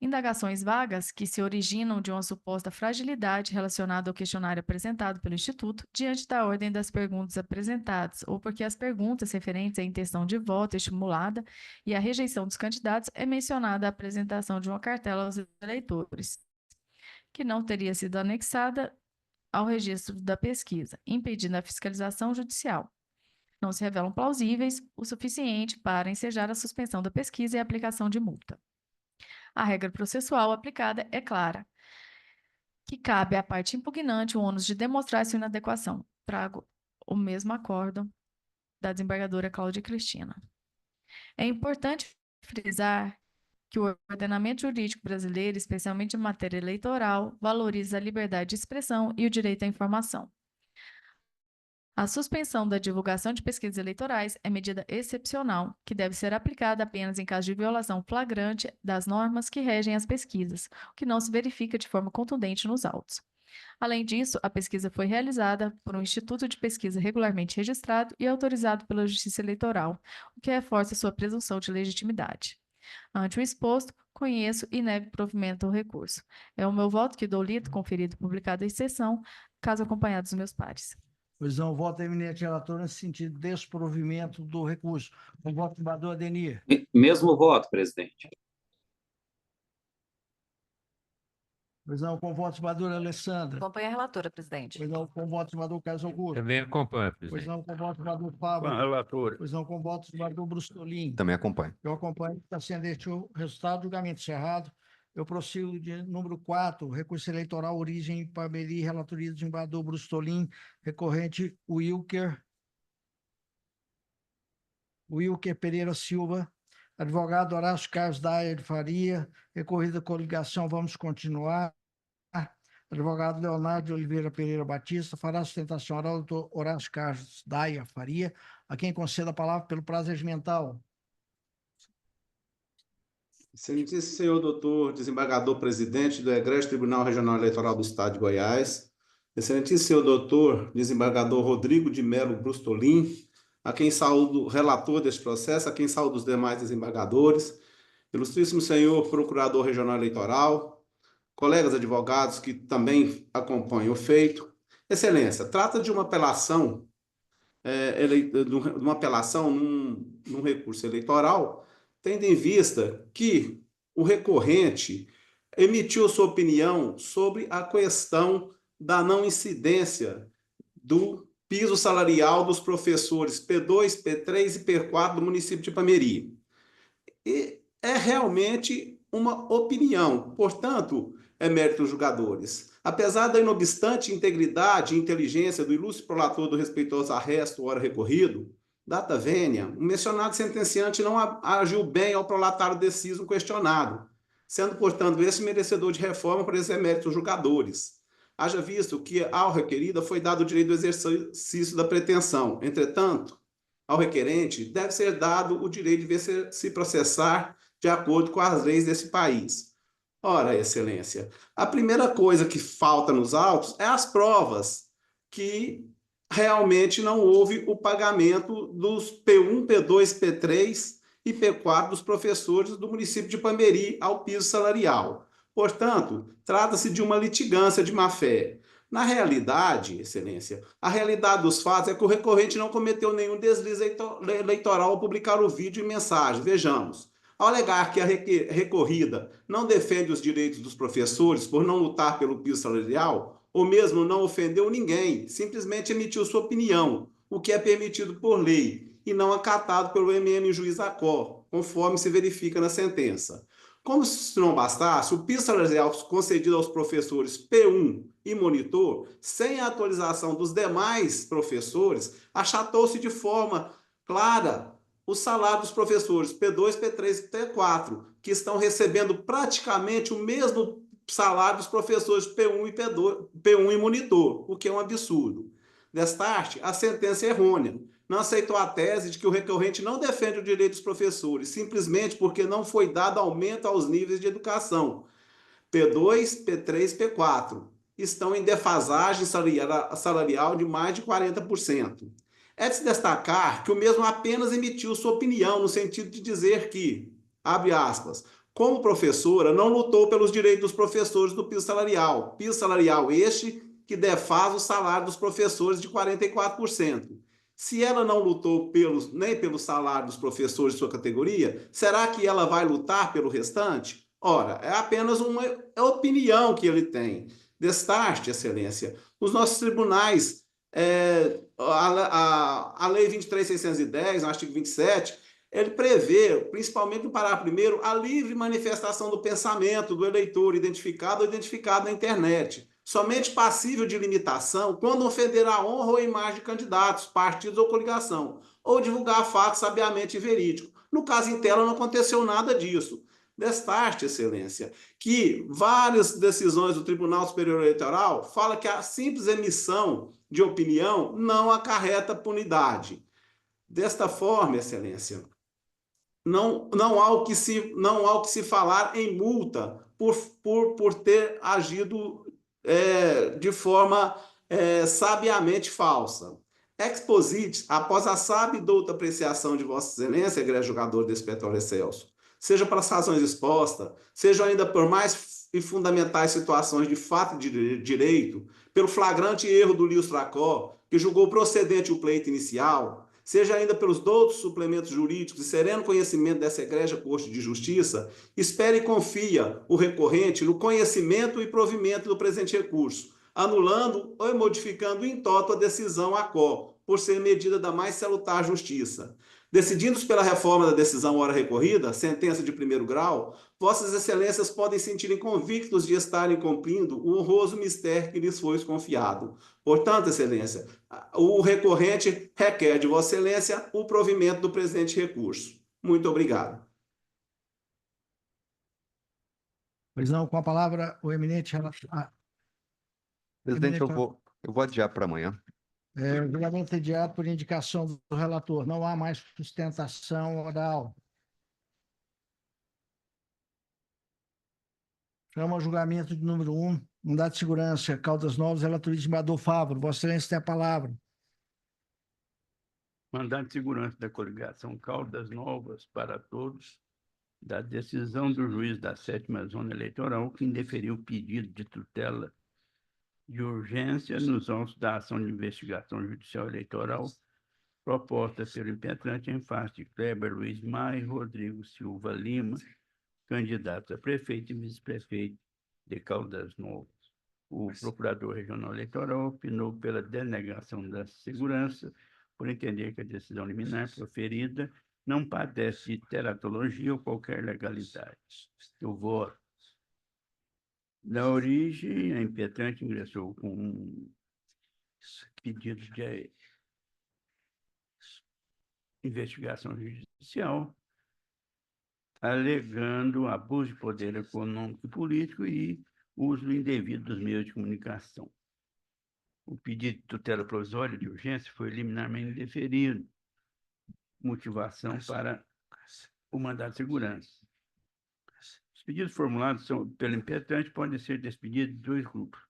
Indagações vagas que se originam de uma suposta fragilidade relacionada ao questionário apresentado pelo Instituto, diante da ordem das perguntas apresentadas, ou porque as perguntas referentes à intenção de voto estimulada e à rejeição dos candidatos é mencionada a apresentação de uma cartela aos eleitores, que não teria sido anexada ao registro da pesquisa, impedindo a fiscalização judicial. Não se revelam plausíveis o suficiente para ensejar a suspensão da pesquisa e a aplicação de multa. A regra processual aplicada é clara, que cabe à parte impugnante o ônus de demonstrar sua inadequação. Trago o mesmo acórdão da desembargadora Cláudia Cristina. É importante frisar que o ordenamento jurídico brasileiro, especialmente em matéria eleitoral, valoriza a liberdade de expressão e o direito à informação. A suspensão da divulgação de pesquisas eleitorais é medida excepcional, que deve ser aplicada apenas em caso de violação flagrante das normas que regem as pesquisas, o que não se verifica de forma contundente nos autos. Além disso, a pesquisa foi realizada por um instituto de pesquisa regularmente registrado e autorizado pela Justiça Eleitoral, o que reforça sua presunção de legitimidade. Ante o exposto, conheço e nego provimento ao recurso. É o meu voto que dou lido, conferido e publicado em sessão, caso acompanhado dos meus pares. Pois não, voto eminente relator nesse sentido de desprovimento do recurso. Com voto do desembargador Adenir. Mesmo voto, presidente. Pois não, com voto do desembargador Alessandra. Acompanha a relatora, presidente. Pois não, com voto do desembargador Carlos Augusto. Também acompanho, Pois presidente. não, com voto do desembargador Fábio. Com a relatora. Pois não, com voto do desembargador Brustolin. Também acompanho. Eu acompanho, está sendo este o resultado do julgamento encerrado. Eu prossigo de número 4, recurso eleitoral, origem Pameri, relatoria do desembargador Brustolin, recorrente Wilker Pereira Silva, advogado Horácio Carlos Daia de Faria, recorrida coligação, vamos continuar. Advogado Leonardo de Oliveira Pereira Batista, fará sustentação oral do doutor Horácio Carlos Daia Faria, a quem conceda a palavra pelo prazo regimental. Excelentíssimo senhor doutor desembargador presidente do Egrégio Tribunal Regional Eleitoral do Estado de Goiás, excelentíssimo senhor doutor desembargador Rodrigo de Melo Brustolin, a quem saúdo relator deste processo, a quem saúdo os demais desembargadores, ilustríssimo senhor procurador regional eleitoral, colegas advogados que também acompanham o feito. Excelência, trata de uma apelação, num recurso eleitoral, tendo em vista que o recorrente emitiu sua opinião sobre a questão da não incidência do piso salarial dos professores P2, P3 e P4 do município de Pameri. E é realmente uma opinião, portanto, é mérito dos julgadores. Apesar da inobstante integridade e inteligência do ilustre prolator do respeitoso arresto hora recorrido, data vênia, o mencionado sentenciante não agiu bem ao prolatário deciso questionado, sendo, portanto, esse merecedor de reforma por esse mérito dos julgadores. Haja visto que, ao requerida, foi dado o direito do exercício da pretensão. Entretanto, ao requerente, deve ser dado o direito de ver se processar de acordo com as leis desse país. Ora, Excelência, a primeira coisa que falta nos autos é as provas que realmente não houve o pagamento dos P1, P2, P3 e P4 dos professores do município de Pameri ao piso salarial. Portanto, trata-se de uma litigância de má-fé. Na realidade, Excelência, a realidade dos fatos é que o recorrente não cometeu nenhum deslize eleitoral ao publicar o vídeo e mensagem. Vejamos. Ao alegar que a recorrida não defende os direitos dos professores por não lutar pelo piso salarial, ou mesmo não ofendeu ninguém, simplesmente emitiu sua opinião, o que é permitido por lei, e não acatado pelo MM Juiz Acó, conforme se verifica na sentença. Como se não bastasse, o piso salarial concedido aos professores P1 e monitor, sem a atualização dos demais professores, achatou-se de forma clara o salário dos professores P2, P3 e P4, que estão recebendo praticamente o mesmo salário dos professores P1 e P1 e monitor, o que é um absurdo. Destarte, a sentença é errônea. Não aceitou a tese de que o recorrente não defende o direito dos professores, simplesmente porque não foi dado aumento aos níveis de educação. P2, P3 e P4 estão em defasagem salarial de mais de 40%. É de se destacar que o mesmo apenas emitiu sua opinião no sentido de dizer que, abre aspas, como professora, não lutou pelos direitos dos professores do piso salarial este que defasa o salário dos professores de 44%. Se ela não lutou nem pelo salário dos professores de sua categoria, será que ela vai lutar pelo restante? Ora, é apenas uma opinião que ele tem. Destarte, Excelência, os nossos tribunais, a Lei 23.610, no artigo 27, ele prevê, principalmente no parágrafo 1º, a livre manifestação do pensamento do eleitor identificado ou identificado na internet, somente passível de limitação quando ofender a honra ou a imagem de candidatos, partidos ou coligação, ou divulgar fatos sabiamente verídicos. No caso em tela, não aconteceu nada disso. Destarte, Excelência, que várias decisões do Tribunal Superior Eleitoral falam que a simples emissão de opinião não acarreta punidade. Desta forma, Excelência, não há o que se falar em multa por ter agido de forma sabiamente falsa. Exposit, após a sábia e douta apreciação de Vossa Excelência, egrégio julgador desse petróleo excelso, seja pelas razões expostas, seja ainda por mais e fundamentais situações de fato e de direito, pelo flagrante erro do Lio Stracó, que julgou procedente o pleito inicial, seja ainda pelos outros suplementos jurídicos e sereno conhecimento dessa egrégia Corte de Justiça, espere e confia o recorrente no conhecimento e provimento do presente recurso, anulando ou modificando in toto a decisão ACO, por ser medida da mais salutar justiça. Decidindo-se pela reforma da decisão hora recorrida, sentença de primeiro grau, Vossas Excelências podem sentirem convictos de estarem cumprindo o honroso mistério que lhes foi confiado. Portanto, Excelência, o recorrente requer de Vossa Excelência o provimento do presente recurso. Muito obrigado. Pois não, com a palavra, o eminente... Presidente, eu vou adiar para amanhã. O julgamento adiado por indicação do relator. Não há mais sustentação oral. Chama o julgamento de número 1, Unidade de Segurança, Caldas Novas, relatoria de desembargador Fávaro. Vossa Excelência tem a palavra. Mandante de segurança da coligação Caldas Novas para todos, da decisão do juiz da 7ª Zona Eleitoral, que indeferiu o pedido de tutela de urgência nos autos da ação de investigação judicial eleitoral proposta pelo impetrante em face de Kleber Luiz Maia e Rodrigo Silva Lima, candidatos a prefeito e vice-prefeito de Caldas Novas. O procurador regional eleitoral opinou pela denegação da segurança, por entender que a decisão liminar proferida não padece de teratologia ou qualquer legalidade. Eu voto. Na origem, a impetrante ingressou com um pedido de investigação judicial, alegando abuso de poder econômico e político e uso indevido dos meios de comunicação. O pedido de tutela provisória de urgência foi liminarmente indeferido, motivação para o mandado de segurança. Os pedidos formulados pelo impetrante podem ser despedidos de dois grupos.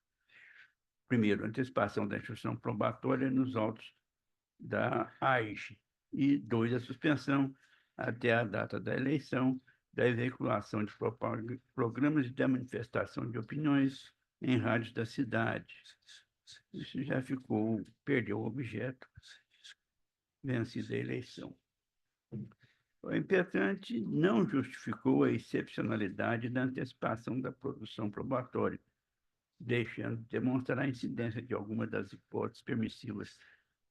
Primeiro, antecipação da instrução probatória nos autos da AIX. E dois, a suspensão até a data da eleição da veiculação de programas de manifestação de opiniões em rádios da cidade. Isso já perdeu o objeto, vencida a eleição. O impetrante não justificou a excepcionalidade da antecipação da produção probatória, deixando de demonstrar a incidência de alguma das hipóteses permissivas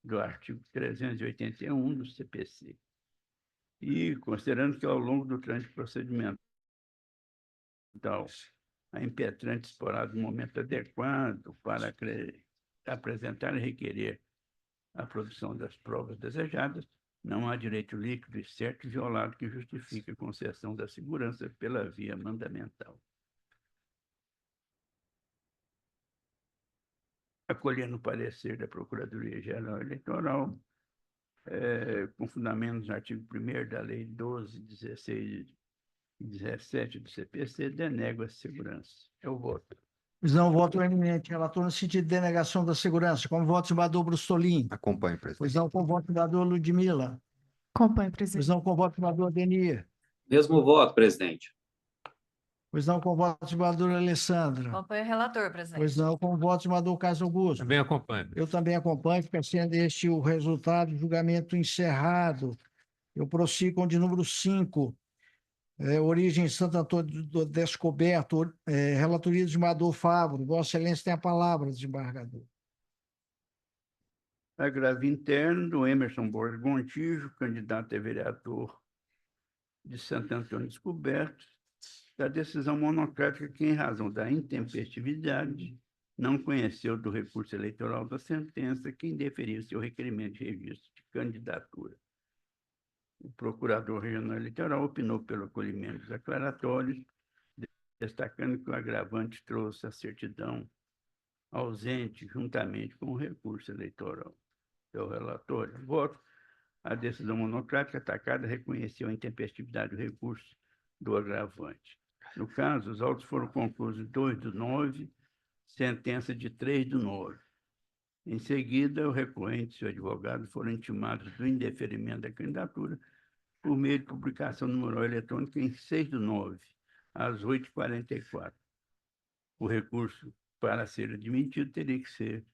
do artigo 381 do CPC. E considerando que ao longo do trânsito procedimental, a impetrante explorado no momento adequado para apresentar e requerer a produção das provas desejadas, não há direito líquido e certo violado que justifique a concessão da segurança pela via mandamental. Acolhendo o parecer da Procuradoria-Geral Eleitoral, com fundamento no artigo 1º da Lei 12, 16 e 17 do CPC, denego a segurança. É o voto. Pois não, voto eminente. Relator no sentido de denegação da segurança. Como voto, senador Brustolin. Acompanhe, presidente. Pois não, com voto, senador Ludmila. Acompanhe, Pois presidente. não, com voto, senador Denir. Mesmo voto, presidente. Pois não, com voto, senador Alessandra. Acompanho o relator, presidente. Pois não, com voto, senador Carlos Augusto. Também acompanho. Eu também acompanho, fica sendo este o resultado, julgamento encerrado. Eu prossigo com o de número 5. Origem Santo Antônio do Descoberto, relatoria do desembargador Fávaro. Vossa Excelência tem a palavra, desembargador. Agravo interno do Emerson Borges Gontijo, candidato a vereador de Santo Antônio Descoberto, da decisão monocrática que, em razão da intempestividade, não conheceu do recurso eleitoral da sentença que indeferia seu requerimento de registro de candidatura. O Procurador Regional Eleitoral opinou pelo acolhimento dos declaratórios, destacando que o agravante trouxe a certidão ausente juntamente com o recurso eleitoral. Seu relatório, voto. A decisão monocrática atacada reconheceu a intempestividade do recurso do agravante. No caso, os autos foram concluídos 2/9, sentença de 3/9. Em seguida, o recorrente e seu advogado foram intimados do indeferimento da candidatura por meio de publicação no mural eletrônico em 6/9, às 8h44. O recurso, para ser admitido, teria que ser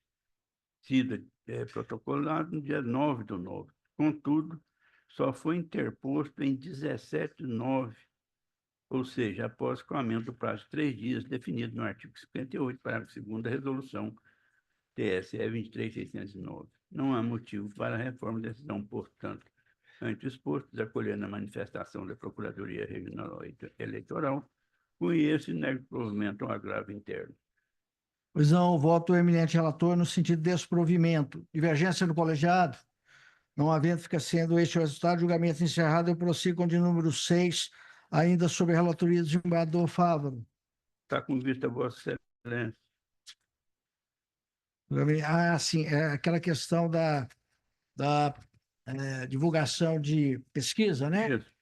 sido protocolado no dia 9/9. Contudo, só foi interposto em 17/9, ou seja, após o escoamento do prazo de 3 dias definido no artigo 58, parágrafo 2º da resolução TSE 23.609. Não há motivo para a reforma da decisão, portanto, ante o exposto, acolhendo a manifestação da Procuradoria Regional Eleitoral, conheço e nego provimento ao agravo interno. Pois não, voto eminente relator no sentido de desprovimento. Divergência no colegiado. Não havendo, fica sendo este o resultado. Julgamento encerrado. Eu prossigo com o de número 6, ainda sob a relatoria do desembargador Fávaro. Está com vista, Vossa Excelência. Sim, é aquela questão da divulgação de pesquisa, né? Isso.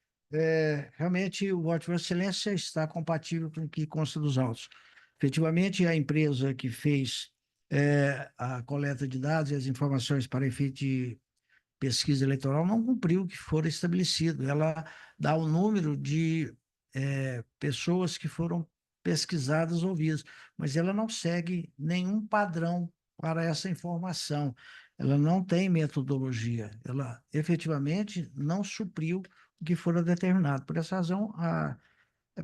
Realmente, o voto de Vossa Excelência está compatível com o que consta dos autos. Efetivamente, a empresa que fez a coleta de dados e as informações para efeito de pesquisa eleitoral não cumpriu o que for estabelecido. Ela dá o número de pessoas que foram pesquisadas ou ouvidas, mas ela não segue nenhum padrão para essa informação. Ela não tem metodologia. Ela efetivamente não supriu o que fora determinado. Por essa razão, a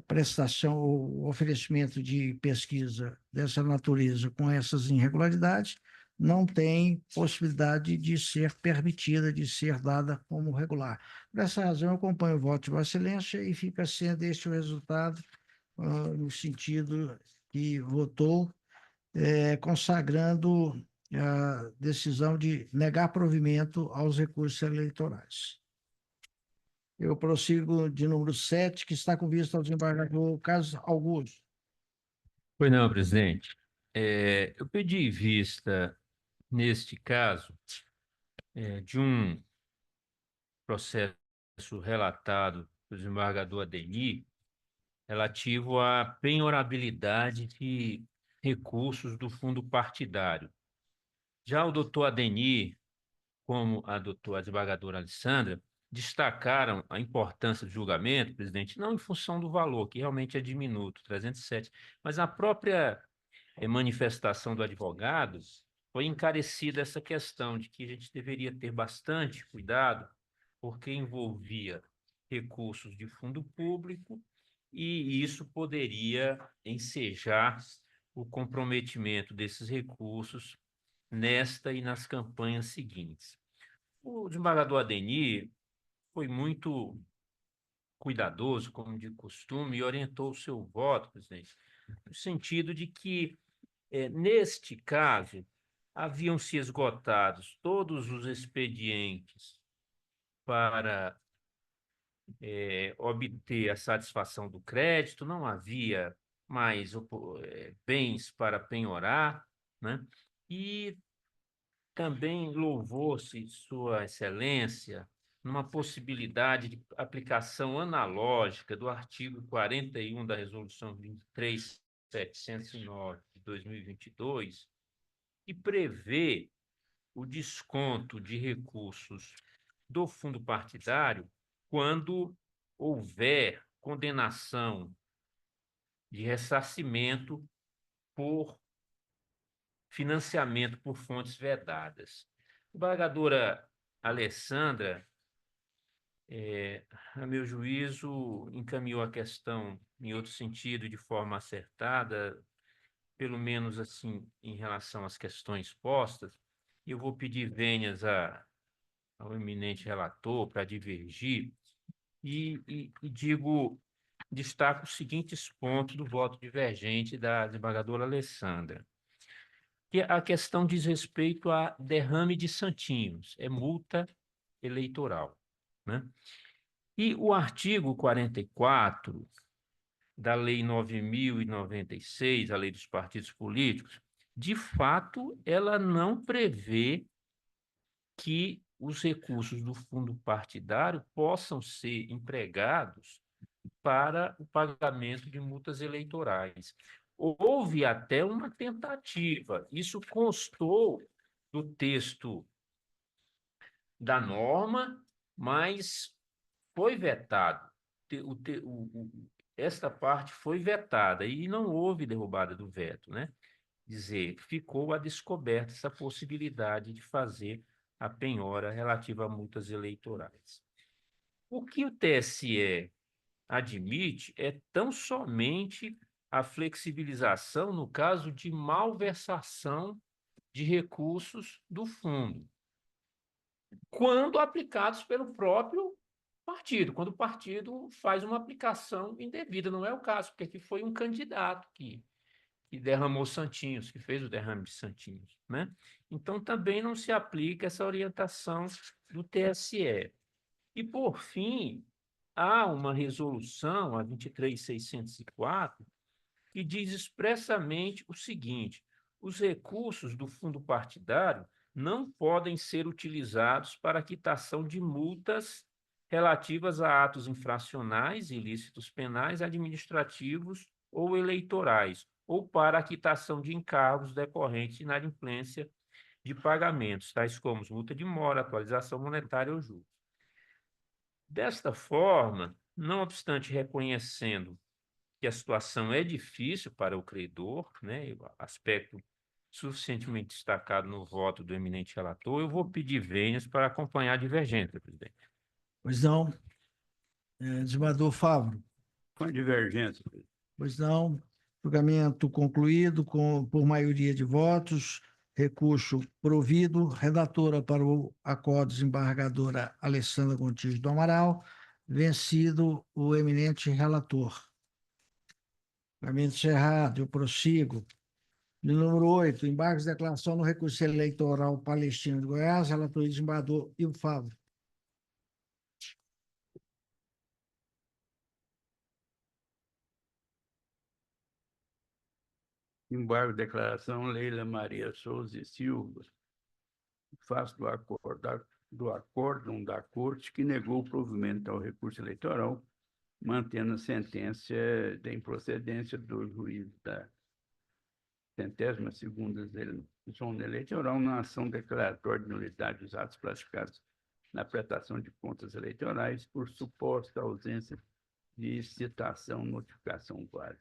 prestação, o oferecimento de pesquisa dessa natureza com essas irregularidades não tem possibilidade de ser permitida, de ser dada como regular. Por essa razão, eu acompanho o voto de Vossa Excelência e fica sendo este o resultado, no sentido que votou, consagrando a decisão de negar provimento aos recursos eleitorais. Eu prossigo de número 7, que está com vista ao desembargador Carlos Augusto. Pois não, presidente. Eu pedi vista, neste caso, de um processo relatado pelo desembargador Adeni, relativo à penhorabilidade de recursos do fundo partidário. Já o doutor Adeni, como a desembargadora Alessandra, destacaram a importância do julgamento, presidente, não em função do valor, que realmente é diminuto, 307, mas a própria manifestação do advogado foi encarecida essa questão de que a gente deveria ter bastante cuidado, porque envolvia recursos de fundo público e isso poderia ensejar o comprometimento desses recursos nesta e nas campanhas seguintes. O desembargador Adeni foi muito cuidadoso, como de costume, e orientou o seu voto, presidente, no sentido de que, neste caso, haviam se esgotados todos os expedientes para obter a satisfação do crédito, não havia mais bens para penhorar, né? E também louvou-se Sua Excelência numa possibilidade de aplicação analógica do artigo 41 da Resolução 23.709 de 2022, que prevê o desconto de recursos do fundo partidário quando houver condenação de ressarcimento por financiamento por fontes vedadas. A desembargadora Alessandra, a meu juízo, encaminhou a questão em outro sentido, de forma acertada, pelo menos assim, em relação às questões postas, e eu vou pedir vênias ao eminente relator para divergir, e destaco os seguintes pontos do voto divergente da desembargadora Alessandra. Que a questão diz respeito a derrame de santinhos, é multa eleitoral, né? E o artigo 44 da Lei 9.096, a Lei dos Partidos Políticos, de fato, ela não prevê que os recursos do fundo partidário possam ser empregados para o pagamento de multas eleitorais. Houve até uma tentativa, isso constou do texto da norma, mas foi vetado. Esta parte foi vetada e não houve derrubada do veto, né? Dizer, ficou a descoberta essa possibilidade de fazer a penhora relativa a multas eleitorais. O que o TSE admite é tão somente a flexibilização no caso de malversação de recursos do fundo, quando aplicados pelo próprio partido, quando o partido faz uma aplicação indevida. Não é o caso, porque aqui foi um candidato que derramou santinhos, que fez o derrame de santinhos, né? Então, também não se aplica essa orientação do TSE. E, por fim, há uma resolução, a 23.604, que diz expressamente o seguinte: os recursos do fundo partidário não podem ser utilizados para quitação de multas relativas a atos infracionais, ilícitos penais, administrativos ou eleitorais, ou para a quitação de encargos decorrentes de inadimplência de pagamentos, tais como multa de mora, atualização monetária ou juros. Desta forma, não obstante reconhecendo que a situação é difícil para o credor, né, aspecto suficientemente destacado no voto do eminente relator, eu vou pedir vênias para acompanhar a divergência, presidente. Pois não. Desembargador Fávaro. Com a divergência, presidente. Pois não. Julgamento concluído por maioria de votos. Recurso provido. Redatora para o acordo, desembargadora Alessandra Gontijo do Amaral. Vencido o eminente relator. Julgamento encerrado. Eu prossigo. De número 8, embargos de declaração no recurso eleitoral palestino de Goiás. Relator desembargador Ivo Fávaro. Embargo, declaração, Leila Maria Souza e Silva. Faço do acordo do acórdão da Corte que negou o provimento ao recurso eleitoral, mantendo a sentença da improcedência do juiz da 102ª Zona Eleitoral na ação declaratória de nulidade dos atos praticados na prestação de contas eleitorais por suposta ausência de citação, notificação válida.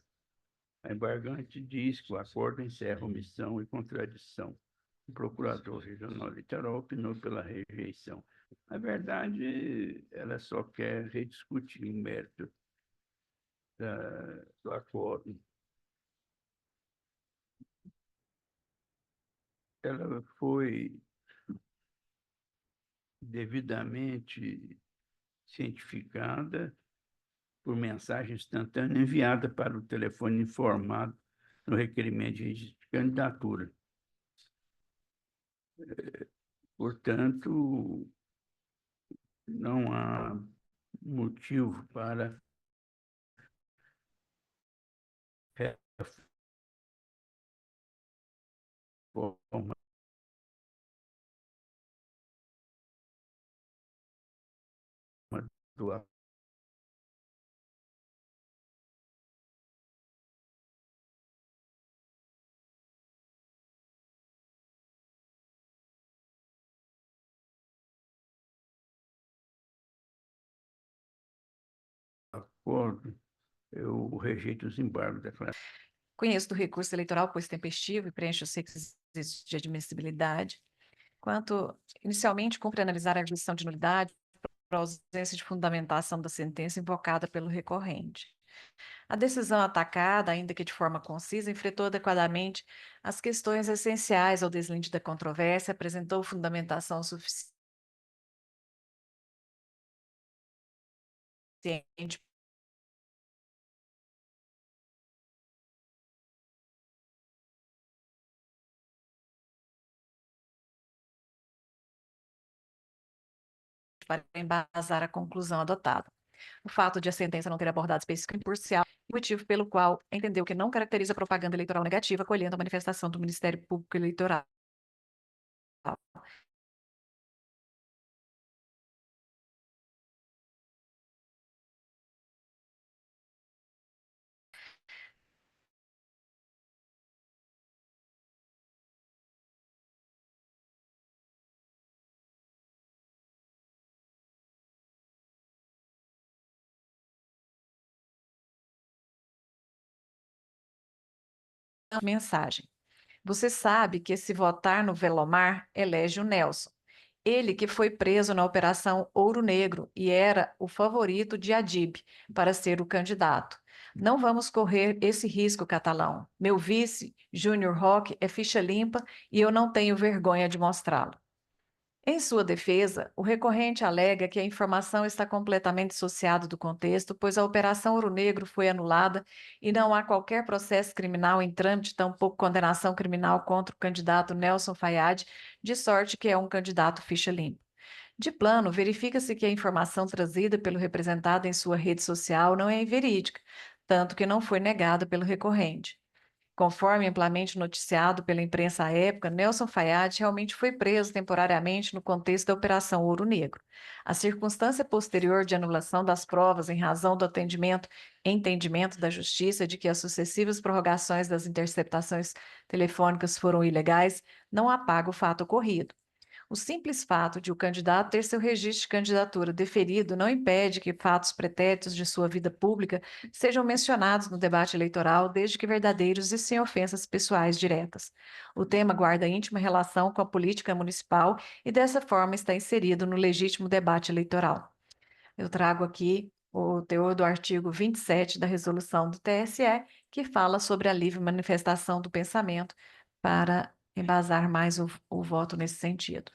A embargante diz que o acordo encerra omissão e contradição. O procurador regional eleitoral opinou pela rejeição. Na verdade, ela só quer rediscutir o mérito do acordo. Ela foi devidamente cientificada por mensagem instantânea enviada para o telefone informado no requerimento de registro de candidatura. Portanto, não há motivo para reforma do acordo. Eu rejeito os embargos declarados. Conheço do recurso eleitoral, pois tempestivo e preenche os requisitos de admissibilidade. Quanto, inicialmente, cumpre analisar a arguição de nulidade para ausência de fundamentação da sentença invocada pelo recorrente. A decisão atacada, ainda que de forma concisa, enfrentou adequadamente as questões essenciais ao deslinde da controvérsia, apresentou fundamentação suficiente para embasar a conclusão adotada. O fato de a sentença não ter abordado específico imparcial, motivo pelo qual entendeu que não caracteriza propaganda eleitoral negativa, acolhendo a manifestação do Ministério Público Eleitoral. Mensagem. Você sabe que se votar no Velomar, elege o Nelson. Ele que foi preso na Operação Ouro Negro e era o favorito de Adib para ser o candidato. Não vamos correr esse risco, Catalão. Meu vice, Júnior Roque, é ficha limpa e eu não tenho vergonha de mostrá-lo. Em sua defesa, o recorrente alega que a informação está completamente dissociada do contexto, pois a Operação Ouro Negro foi anulada e não há qualquer processo criminal em trâmite, tampouco condenação criminal contra o candidato Nelson Fayad, de sorte que é um candidato ficha limpa. De plano, verifica-se que a informação trazida pelo representado em sua rede social não é verídica, tanto que não foi negada pelo recorrente. Conforme amplamente noticiado pela imprensa à época, Nelson Fayad realmente foi preso temporariamente no contexto da Operação Ouro Negro. A circunstância posterior de anulação das provas em razão do entendimento da Justiça de que as sucessivas prorrogações das interceptações telefônicas foram ilegais não apaga o fato ocorrido. O simples fato de o candidato ter seu registro de candidatura deferido não impede que fatos pretéritos de sua vida pública sejam mencionados no debate eleitoral, desde que verdadeiros e sem ofensas pessoais diretas. O tema guarda íntima relação com a política municipal e, dessa forma, está inserido no legítimo debate eleitoral. Eu trago aqui o teor do artigo 27 da resolução do TSE, que fala sobre a livre manifestação do pensamento, para embasar mais o voto nesse sentido.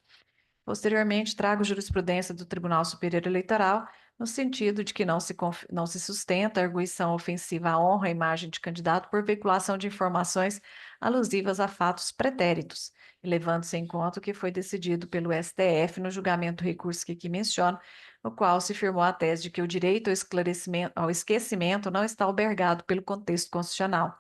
Posteriormente, trago jurisprudência do Tribunal Superior Eleitoral, no sentido de que não se sustenta a arguição ofensiva à honra e imagem de candidato por veiculação de informações alusivas a fatos pretéritos, levando-se em conta o que foi decidido pelo STF no julgamento do recurso que aqui menciono, no qual se firmou a tese de que o direito ao esquecimento não está albergado pelo contexto constitucional.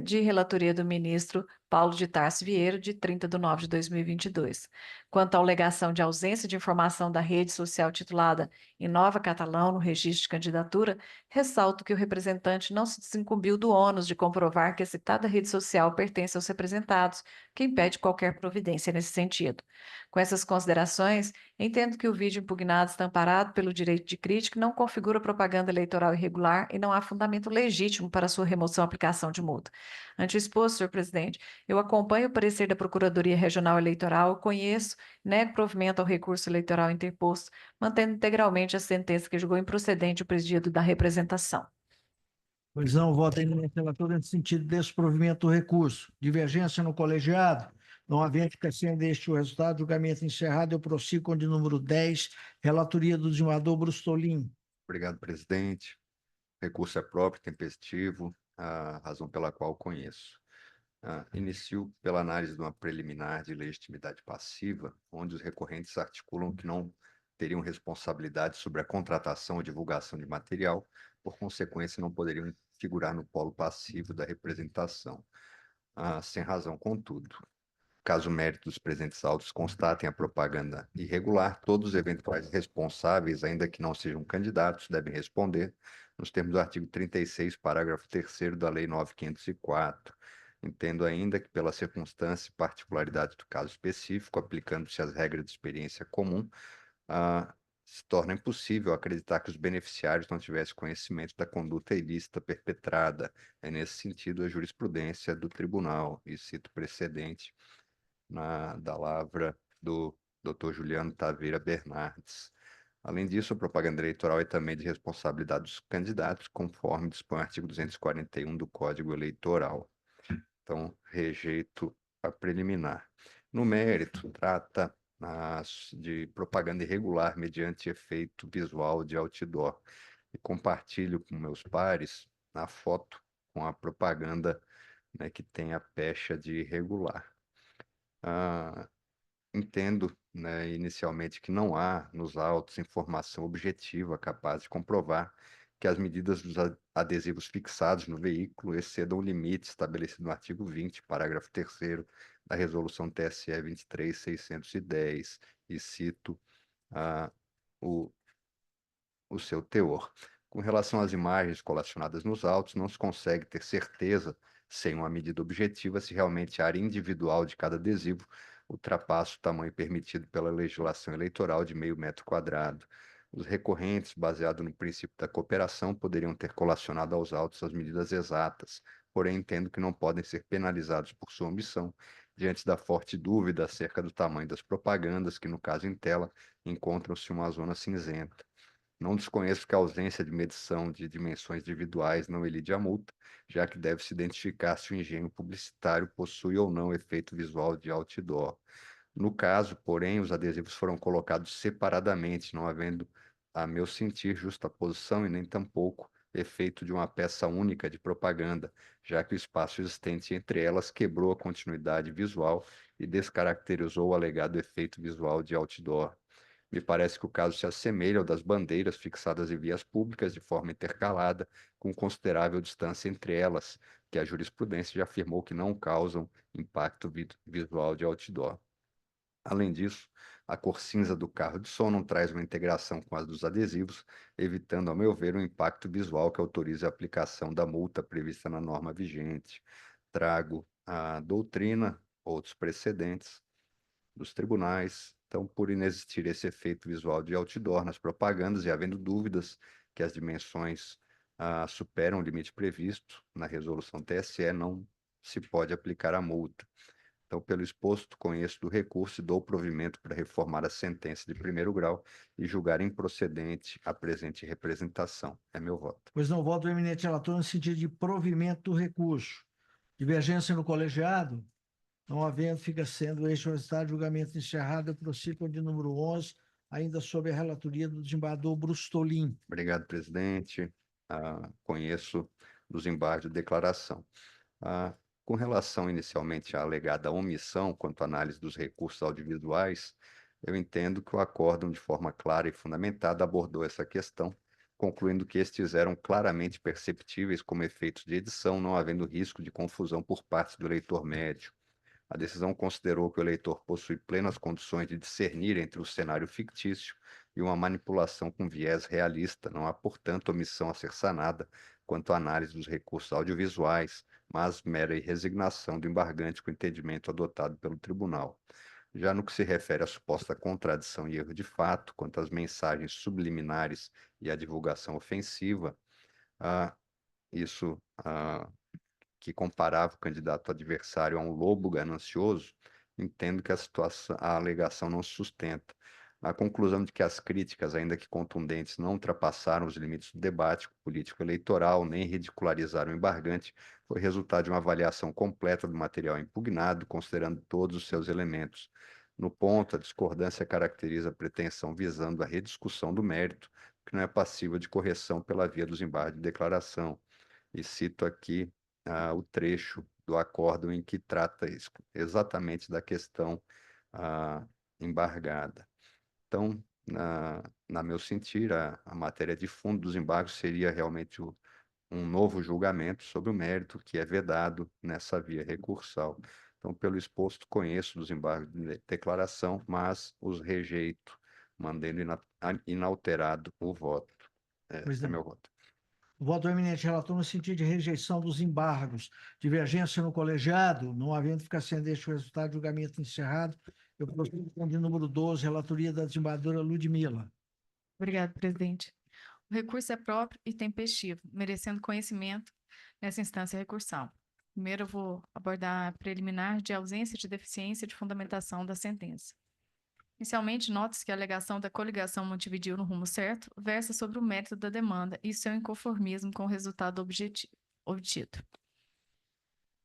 De relatoria do ministro Paulo de Tarso Vieira, de 30/9/2022. Quanto à alegação de ausência de informação da rede social titulada Inova Catalão no registro de candidatura, ressalto que o representante não se desincumbiu do ônus de comprovar que a citada rede social pertence aos representados, que impede qualquer providência nesse sentido. Com essas considerações, entendo que o vídeo impugnado está amparado pelo direito de crítica e não configura propaganda eleitoral irregular e não há fundamento legítimo para sua remoção ou aplicação de multa. Ante o exposto, senhor presidente, eu acompanho o parecer da Procuradoria Regional Eleitoral, conheço, nego provimento ao recurso eleitoral interposto, mantendo integralmente a sentença que julgou improcedente o pedido da representação. Pois não, voto em eminente relator no sentido de desprovimento do recurso. Divergência no colegiado. Não havendo ficação deste o resultado, julgamento encerrado, eu prossigo com o de número 10, relatoria do desembargador Brustolin. Obrigado, presidente. Recurso é próprio, tempestivo, a razão pela qual conheço. Inicio pela análise de uma preliminar de legitimidade passiva, onde os recorrentes articulam que não teriam responsabilidade sobre a contratação ou divulgação de material, por consequência, não poderiam figurar no polo passivo da representação. Sem razão, contudo. Caso o mérito dos presentes autos constatem a propaganda irregular, todos os eventuais responsáveis, ainda que não sejam candidatos, devem responder nos termos do artigo 36, parágrafo 3º da Lei 9.504. Entendo ainda que, pela circunstância e particularidade do caso específico, aplicando-se as regras de experiência comum, se torna impossível acreditar que os beneficiários não tivessem conhecimento da conduta ilícita perpetrada. É nesse sentido a jurisprudência do tribunal, e cito precedente da lavra do Dr. Juliano Taveira Bernardes. Além disso, a propaganda eleitoral é também de responsabilidade dos candidatos, conforme dispõe o artigo 241 do Código Eleitoral. Então, rejeito a preliminar. No mérito, trata de propaganda irregular mediante efeito visual de outdoor. E compartilho com meus pares a foto com a propaganda, né, que tem a pecha de irregular. Entendo, né, inicialmente que não há nos autos informação objetiva capaz de comprovar que as medidas dos adesivos fixados no veículo excedam o limite estabelecido no artigo 20, parágrafo 3º da Resolução TSE 23.610, e cito o seu teor. Com relação às imagens colacionadas nos autos, não se consegue ter certeza, sem uma medida objetiva, se realmente a área individual de cada adesivo ultrapassa o tamanho permitido pela legislação eleitoral de meio metro quadrado. Os recorrentes, baseado no princípio da cooperação, poderiam ter colacionado aos autos as medidas exatas, porém entendo que não podem ser penalizados por sua omissão, diante da forte dúvida acerca do tamanho das propagandas, que no caso em tela encontram-se em uma zona cinzenta. Não desconheço que a ausência de medição de dimensões individuais não elide a multa, já que deve-se identificar se o engenho publicitário possui ou não efeito visual de outdoor. No caso, porém, os adesivos foram colocados separadamente, não havendo, a meu sentir, justaposição e nem tampouco efeito de uma peça única de propaganda, já que o espaço existente entre elas quebrou a continuidade visual e descaracterizou o alegado efeito visual de outdoor. Me parece que o caso se assemelha ao das bandeiras fixadas em vias públicas de forma intercalada, com considerável distância entre elas, que a jurisprudência já afirmou que não causam impacto visual de outdoor. Além disso, a cor cinza do carro de som não traz uma integração com as dos adesivos, evitando, ao meu ver, um impacto visual que autorize a aplicação da multa prevista na norma vigente. Trago a doutrina, outros precedentes dos tribunais. Então, por inexistir esse efeito visual de outdoor nas propagandas e havendo dúvidas que as dimensões superam o limite previsto na resolução TSE, não se pode aplicar a multa. Então, pelo exposto, conheço do recurso e dou provimento para reformar a sentença de primeiro grau e julgar improcedente a presente representação. É meu voto. Pois não, voto do eminente relator no sentido de provimento do recurso. Divergência no colegiado. Não havendo, fica sendo este o resultado de julgamento encerrado, eu prossigo com o de número 11, ainda sob a relatoria do desembargador Brustolin. Obrigado, presidente. Conheço dos embargos de declaração. Com relação inicialmente à alegada omissão quanto à análise dos recursos audiovisuais, eu entendo que o acórdão, de forma clara e fundamentada, abordou essa questão, concluindo que estes eram claramente perceptíveis como efeitos de edição, não havendo risco de confusão por parte do leitor médio. A decisão considerou que o eleitor possui plenas condições de discernir entre o cenário fictício e uma manipulação com viés realista. Não há, portanto, omissão a ser sanada quanto à análise dos recursos audiovisuais, mas mera resignação do embargante com o entendimento adotado pelo tribunal. Já no que se refere à suposta contradição e erro de fato, quanto às mensagens subliminares e à divulgação ofensiva, isso que comparava o candidato adversário a um lobo ganancioso, entendo que a alegação não se sustenta. A conclusão de que as críticas, ainda que contundentes, não ultrapassaram os limites do debate político-eleitoral, nem ridicularizaram o embargante, foi resultado de uma avaliação completa do material impugnado, considerando todos os seus elementos. No ponto, a discordância caracteriza a pretensão visando a rediscussão do mérito, que não é passível de correção pela via dos embargos de declaração. E cito aqui o trecho do acórdão em que trata exatamente da questão embargada. Então, na meu sentir, a matéria de fundo dos embargos seria realmente um novo julgamento sobre o mérito que é vedado nessa via recursal. Então, pelo exposto, conheço dos embargos de declaração, mas os rejeito, mantendo inalterado o voto. Esse é meu voto. O voto do eminente relator no sentido de rejeição dos embargos, divergência no colegiado, não havendo ficar ascendente o resultado do julgamento encerrado, eu procedo com o número 12, relatoria da desembargadora Ludmila. Obrigado, presidente. O recurso é próprio e tempestivo, merecendo conhecimento nessa instância recursal. Primeiro, eu vou abordar a preliminar de ausência de deficiência de fundamentação da sentença. Inicialmente, nota-se que a alegação da coligação Montevideo no rumo certo versa sobre o mérito da demanda e seu inconformismo com o resultado obtido.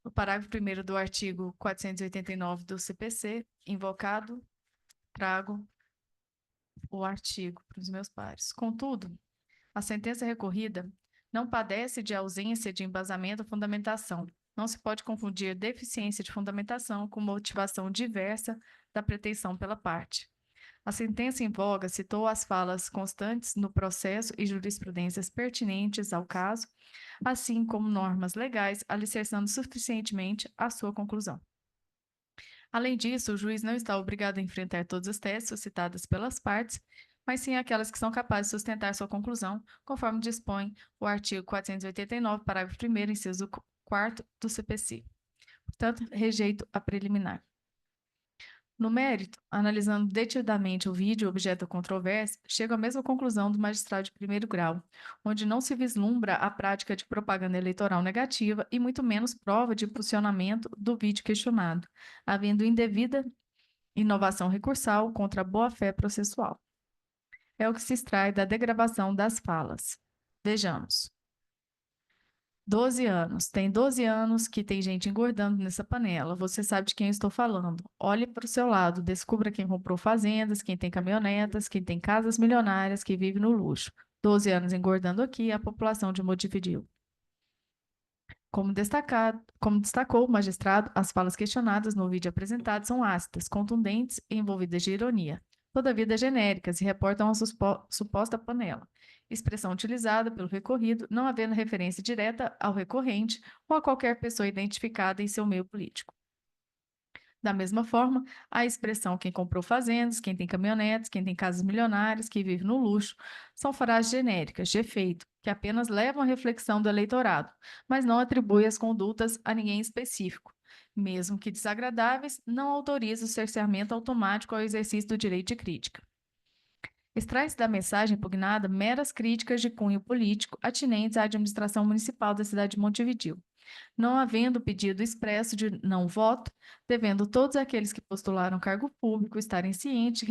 No parágrafo 1º do artigo 489 do CPC, invocado, trago o artigo para os meus pares. Contudo, a sentença recorrida não padece de ausência de embasamento ou fundamentação. Não se pode confundir deficiência de fundamentação com motivação diversa da pretensão pela parte. A sentença em voga citou as falas constantes no processo e jurisprudências pertinentes ao caso, assim como normas legais, alicerçando suficientemente a sua conclusão. Além disso, o juiz não está obrigado a enfrentar todas as teses suscitadas pelas partes, mas sim aquelas que são capazes de sustentar sua conclusão, conforme dispõe o artigo 489, parágrafo 1º, inciso 4º do CPC. Portanto, rejeito a preliminar. No mérito, analisando detidamente o vídeo objeto da controvérsia, chego à mesma conclusão do magistrado de primeiro grau, onde não se vislumbra a prática de propaganda eleitoral negativa e muito menos prova de impulsionamento do vídeo questionado, havendo indevida inovação recursal contra a boa-fé processual. É o que se extrai da degravação das falas. Vejamos. 12 anos. Tem 12 anos que tem gente engordando nessa panela. Você sabe de quem eu estou falando. Olhe para o seu lado, descubra quem comprou fazendas, quem tem caminhonetas, quem tem casas milionárias, que vive no luxo. 12 anos engordando aqui a população de Montevideo. Como destacou o magistrado, as falas questionadas no vídeo apresentado são ácidas, contundentes e envolvidas de ironia. Todavia, genéricas e reportam a suposta panela, expressão utilizada pelo recorrido, não havendo referência direta ao recorrente ou a qualquer pessoa identificada em seu meio político. Da mesma forma, a expressão quem comprou fazendas, quem tem caminhonetes, quem tem casas milionárias, que vive no luxo, são frases genéricas, de efeito, que apenas levam à reflexão do eleitorado, mas não atribuem as condutas a ninguém específico. Mesmo que desagradáveis, não autoriza o cerceamento automático ao exercício do direito de crítica. Extrai-se da mensagem impugnada meras críticas de cunho político atinentes à administração municipal da cidade de Montevideo, não havendo pedido expresso de não voto, devendo todos aqueles que postularam cargo público estarem cientes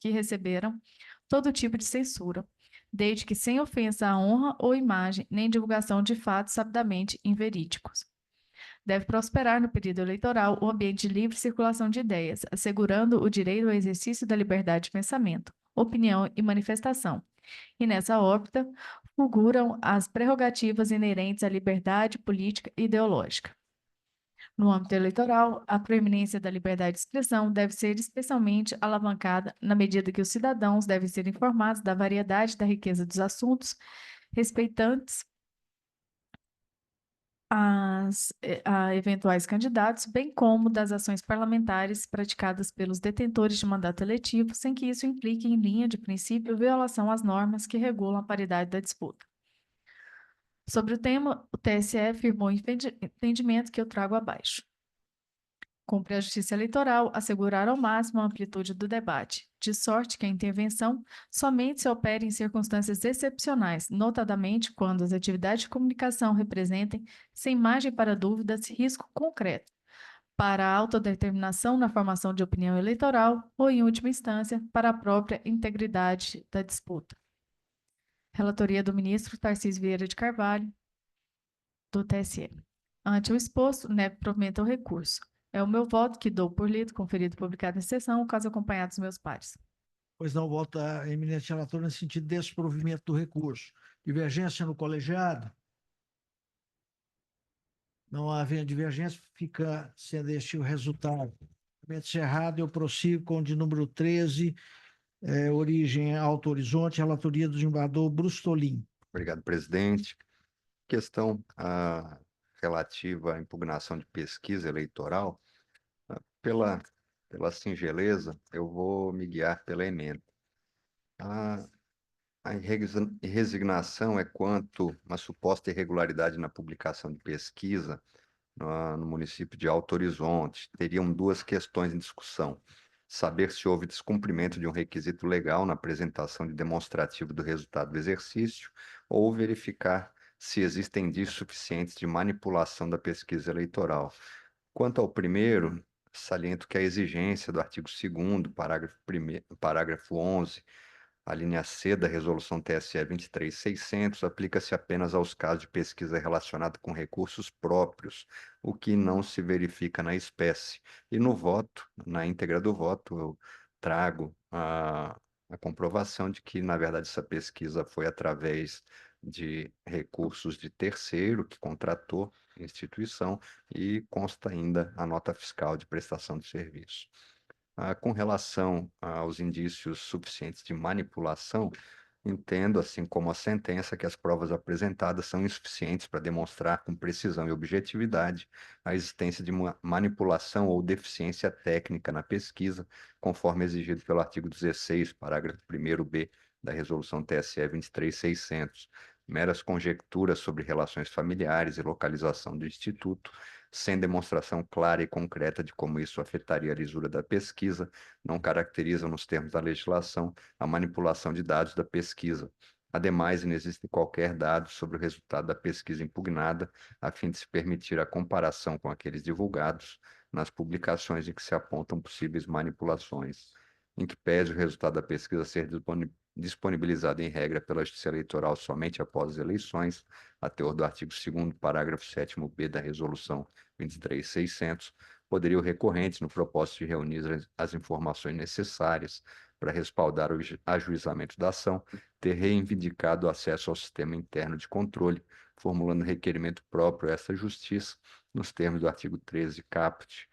que receberam todo tipo de censura, desde que sem ofensa à honra ou imagem, nem divulgação de fatos sabidamente inverídicos. Deve prosperar no período eleitoral o ambiente de livre circulação de ideias, assegurando o direito ao exercício da liberdade de pensamento, opinião e manifestação. E nessa órbita, fulguram as prerrogativas inerentes à liberdade política e ideológica. No âmbito eleitoral, a proeminência da liberdade de expressão deve ser especialmente alavancada na medida que os cidadãos devem ser informados da variedade e da riqueza dos assuntos respeitantes a eventuais candidatos, bem como das ações parlamentares praticadas pelos detentores de mandato eletivo, sem que isso implique, em linha de princípio, violação às normas que regulam a paridade da disputa. Sobre o tema, o TSE firmou o entendimento que eu trago abaixo. Cumpre a Justiça Eleitoral assegurar ao máximo a amplitude do debate, de sorte que a intervenção somente se opere em circunstâncias excepcionais, notadamente quando as atividades de comunicação representem, sem margem para dúvidas, risco concreto para a autodeterminação na formação de opinião eleitoral ou, em última instância, para a própria integridade da disputa. Relatoria do ministro Tarcísio Vieira de Carvalho, do TSE. Ante o exposto, nego provimento ao recurso. É o meu voto que dou por lido, conferido e publicado em sessão, o caso acompanhado dos meus pares. Pois não, voto a eminente relator no sentido de desprovimento do recurso. Divergência no colegiado? Não havendo divergência, fica sendo este o resultado. Encerrado, eu prossigo com o de número 13, origem Alto Horizonte, relatoria do desembargador Brustolin. Obrigado, presidente. Questão relativa à impugnação de pesquisa eleitoral. Pela singeleza, eu vou me guiar pela emenda. A resignação é quanto uma suposta irregularidade na publicação de pesquisa no município de Alto Horizonte. Teriam duas questões em discussão: saber se houve descumprimento de um requisito legal na apresentação de demonstrativo do resultado do exercício, ou verificar se existem indícios suficientes de manipulação da pesquisa eleitoral. Quanto ao primeiro, saliento que a exigência do artigo 2º, parágrafo 11, a linha C da Resolução TSE 23.600, aplica-se apenas aos casos de pesquisa relacionada com recursos próprios, o que não se verifica na espécie. E no voto, na íntegra do voto, eu trago a comprovação de que, na verdade, essa pesquisa foi através de recursos de terceiro que contratou a instituição, e consta ainda a nota fiscal de prestação de serviço. Com relação aos indícios suficientes de manipulação, entendo, assim como a sentença, que as provas apresentadas são insuficientes para demonstrar com precisão e objetividade a existência de uma manipulação ou deficiência técnica na pesquisa, conforme exigido pelo artigo 16, parágrafo 1º-B da Resolução TSE 23.600. Meras conjecturas sobre relações familiares e localização do Instituto, sem demonstração clara e concreta de como isso afetaria a lisura da pesquisa, não caracterizam, nos termos da legislação, a manipulação de dados da pesquisa. Ademais, não existe qualquer dado sobre o resultado da pesquisa impugnada, a fim de se permitir a comparação com aqueles divulgados nas publicações em que se apontam possíveis manipulações. Em que pese o resultado da pesquisa ser disponibilizado em regra pela Justiça Eleitoral somente após as eleições, a teor do artigo 2º, parágrafo 7º-B da Resolução 23.600, poderia o recorrente, no propósito de reunir as informações necessárias para respaldar o ajuizamento da ação, ter reivindicado o acesso ao sistema interno de controle, formulando requerimento próprio a essa Justiça, nos termos do artigo 13 caput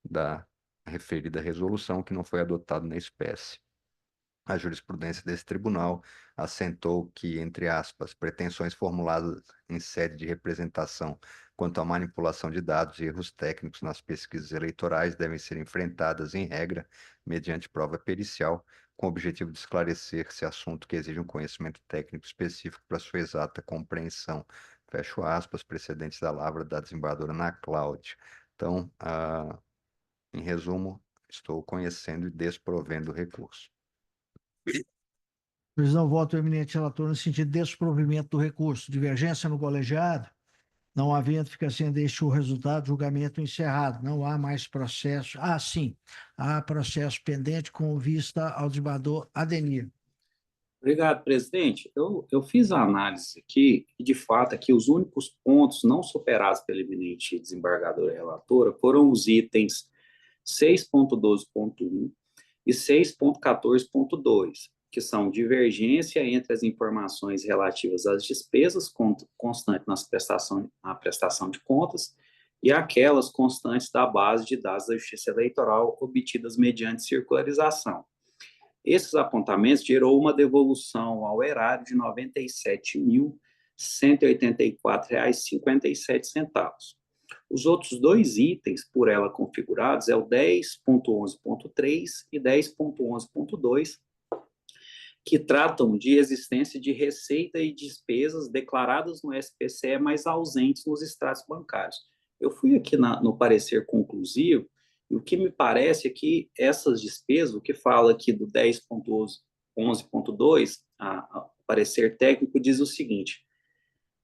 da referida resolução, que não foi adotado na espécie. A jurisprudência desse tribunal assentou que, entre aspas, pretensões formuladas em sede de representação quanto à manipulação de dados e erros técnicos nas pesquisas eleitorais devem ser enfrentadas, em regra, mediante prova pericial, com o objetivo de esclarecer se assunto que exige um conhecimento técnico específico para sua exata compreensão. Fecho aspas, precedentes da lavra da desembargadora Ana Cláudia. Então, em resumo, estou conhecendo e desprovendo o recurso. Presidão, voto eminente relator no sentido de desprovimento do recurso. Divergência no colegiado? Não havendo, fica sendo este o resultado, julgamento encerrado. Não há mais processo. Sim, há processo pendente com vista ao desembargador Ademir. Obrigado, presidente. Eu fiz a análise aqui e, de fato, aqui os únicos pontos não superados pela eminente desembargadora relatora foram os itens 6.12.1 e 6.14.2, que são divergência entre as informações relativas às despesas constantes na prestação de contas e aquelas constantes da base de dados da Justiça Eleitoral obtidas mediante circularização. Esses apontamentos gerou uma devolução ao erário de R$ 97.184,57. Os outros dois itens, por ela configurados, é o 10.11.3 e 10.11.2, que tratam de existência de receita e despesas declaradas no SPCE, mas ausentes nos extratos bancários. Eu fui aqui no parecer conclusivo, e o que me parece é que essas despesas, o que fala aqui do 10.11.2, o parecer técnico diz o seguinte: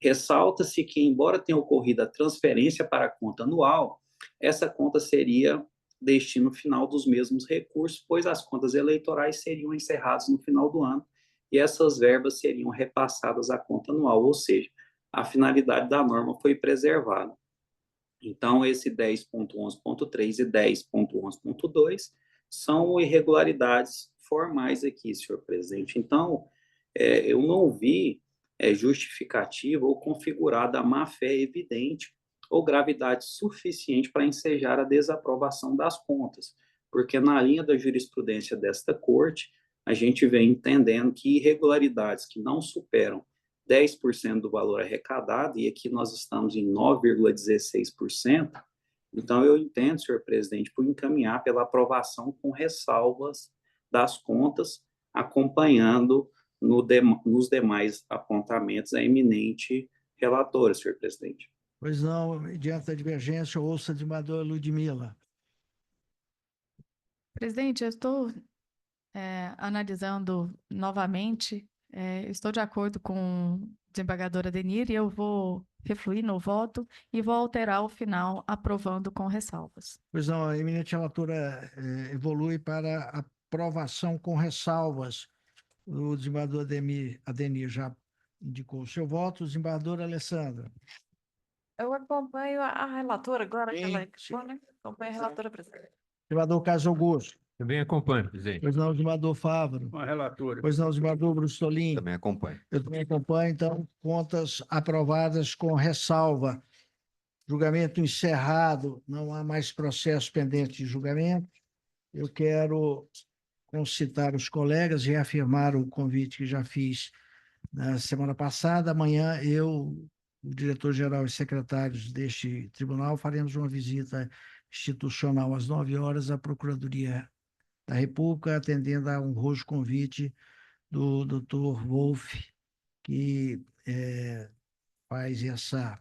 ressalta-se que, embora tenha ocorrido a transferência para a conta anual, essa conta seria destino final dos mesmos recursos, pois as contas eleitorais seriam encerradas no final do ano e essas verbas seriam repassadas à conta anual, ou seja, a finalidade da norma foi preservada. Então, esse 10.11.3 e 10.11.2 são irregularidades formais aqui, senhor presidente. Então, eu não vi justificativa ou configurada a má-fé evidente ou gravidade suficiente para ensejar a desaprovação das contas, porque na linha da jurisprudência desta corte, a gente vem entendendo que irregularidades que não superam 10% do valor arrecadado, e aqui nós estamos em 9,16%, então eu entendo, senhor presidente, por encaminhar pela aprovação com ressalvas das contas, acompanhando nos demais apontamentos a eminente relatora, senhor presidente. Pois não, diante da divergência, ouça a desembargadora Ludmila. Presidente, eu estou analisando novamente, estou de acordo com a desembargadora Denir e eu vou refluir no voto e vou alterar o final, aprovando com ressalvas. Pois não, a eminente relatora evolui para aprovação com ressalvas. O desembargador Adenir já indicou o seu voto. O desembargador Alessandra. Eu acompanho a relatora agora, que ela Sim. expõe, né? Acompanho a relatora, presidente. Desembargador Carlos Augusto. Também acompanho, presidente. Pois não, desembargador Fávaro. Com a relatora. Pois não, desembargador Brustolin. Também acompanho. Eu também acompanho, então, contas aprovadas com ressalva. Julgamento encerrado, não há mais processo pendente de julgamento. Eu quero concitar os colegas e reafirmar o convite que já fiz na semana passada. Amanhã eu, o diretor-geral e secretários deste tribunal, faremos uma visita institucional às 9h à Procuradoria da República, atendendo a um honroso convite do Dr. Wolff, que faz essa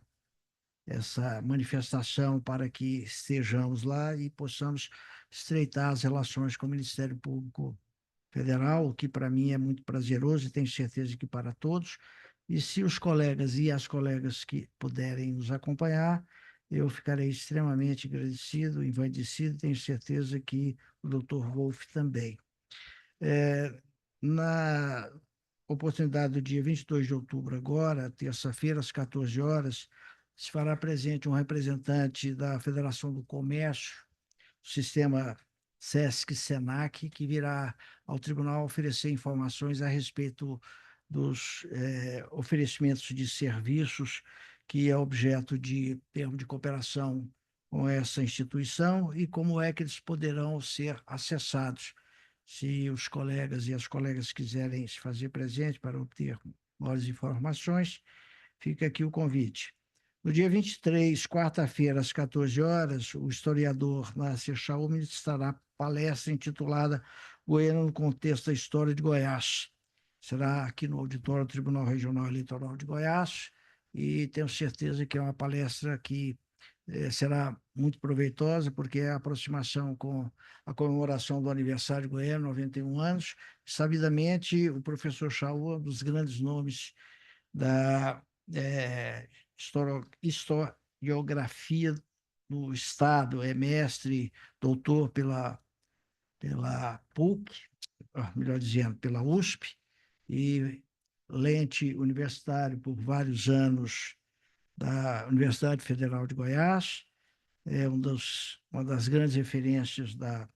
manifestação para que estejamos lá e possamos estreitar as relações com o Ministério Público Federal, o que para mim é muito prazeroso e tenho certeza que para todos. E se os colegas e as colegas que puderem nos acompanhar, eu ficarei extremamente agradecido, envaidecido, tenho certeza que o Dr. Wolff também. Na oportunidade do dia 22 de outubro agora, terça-feira, às 14h, se fará presente um representante da Federação do Comércio, sistema SESC-SENAC, que virá ao tribunal oferecer informações a respeito dos oferecimentos de serviços que é objeto de termo de cooperação com essa instituição e como é que eles poderão ser acessados. Se os colegas e as colegas quiserem se fazer presente para obter maiores informações, fica aqui o convite. No dia 23, quarta-feira, às 14h, o historiador Nasser Chaú ministrará palestra intitulada Goiânia no contexto da história de Goiás. Será aqui no auditório do Tribunal Regional Eleitoral de Goiás e tenho certeza que é uma palestra que será muito proveitosa, porque é a aproximação com a comemoração do aniversário de Goiânia, 91 anos. Sabidamente, o professor Chaú é um dos grandes nomes da historiografia no Estado, é mestre, doutor pela PUC, melhor dizendo, pela USP, e lente universitário por vários anos da Universidade Federal de Goiás, é uma das grandes referências da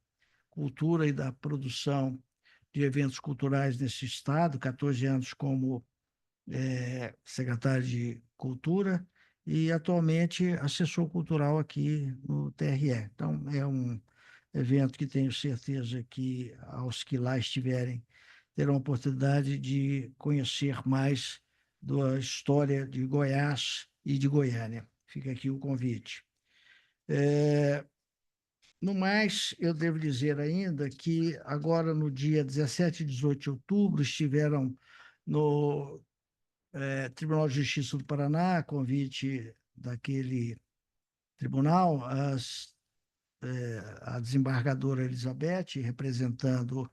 cultura e da produção de eventos culturais nesse estado, 14 anos como secretário de Cultura e atualmente assessor cultural aqui no TRE. Então, é um evento que tenho certeza que aos que lá estiverem terão a oportunidade de conhecer mais da história de Goiás e de Goiânia. Fica aqui o convite. No mais, eu devo dizer ainda que agora no dia 17 e 18 de outubro estiveram no Tribunal de Justiça do Paraná, a convite daquele tribunal, a desembargadora Elizabeth, representando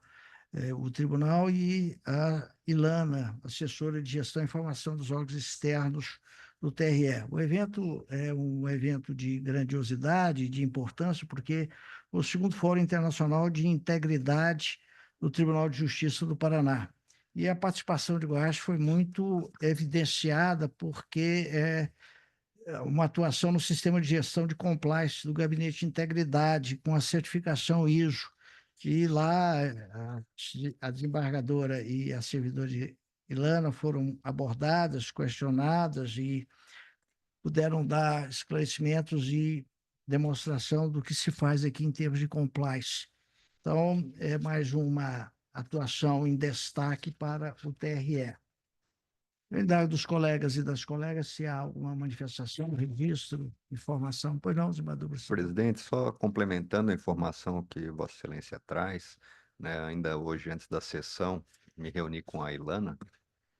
o tribunal, e a Ilana, assessora de Gestão e Informação dos órgãos externos do TRE. O evento é um evento de grandiosidade, de importância, porque o segundo Fórum Internacional de Integridade do Tribunal de Justiça do Paraná. E a participação de Goiás foi muito evidenciada, porque uma atuação no sistema de gestão de compliance do Gabinete de Integridade, com a certificação ISO. E lá a desembargadora e a servidora Ilana foram abordadas, questionadas e puderam dar esclarecimentos e demonstração do que se faz aqui em termos de compliance. Então, é mais uma atuação em destaque para o TRE. Verdade dos colegas e das colegas, se há alguma manifestação, registro, informação. Pois não, desembargador Bruce. Presidente, só complementando a informação que Vossa Excelência traz, né, ainda hoje, antes da sessão, me reuni com a Ilana,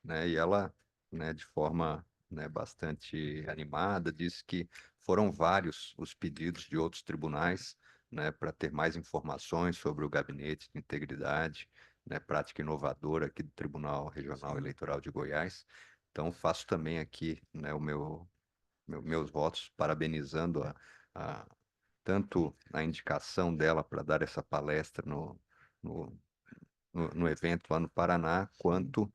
né, e ela, né, de forma, né, bastante animada, disse que foram vários os pedidos de outros tribunais, né, para ter mais informações sobre o Gabinete de Integridade, né, prática inovadora aqui do Tribunal Regional Eleitoral de Goiás. Então, faço também aqui, né, meus votos, parabenizando tanto a indicação dela para dar essa palestra no, no evento lá no Paraná, quanto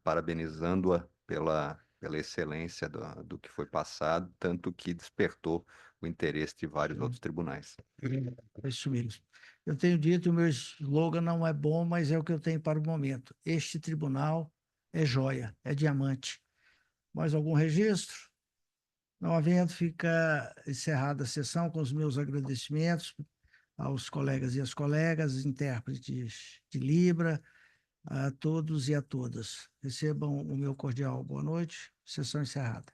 parabenizando-a pela excelência do que foi passado, tanto que despertou o interesse de vários outros tribunais. É isso mesmo. Eu tenho dito, o meu slogan não é bom, mas é o que eu tenho para o momento. Este tribunal é joia, é diamante. Mais algum registro? Não havendo, fica encerrada a sessão com os meus agradecimentos aos colegas e às colegas, intérpretes de Libra, a todos e a todas. Recebam o meu cordial boa noite. Sessão encerrada.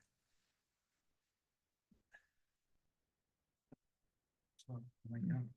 Amanhã.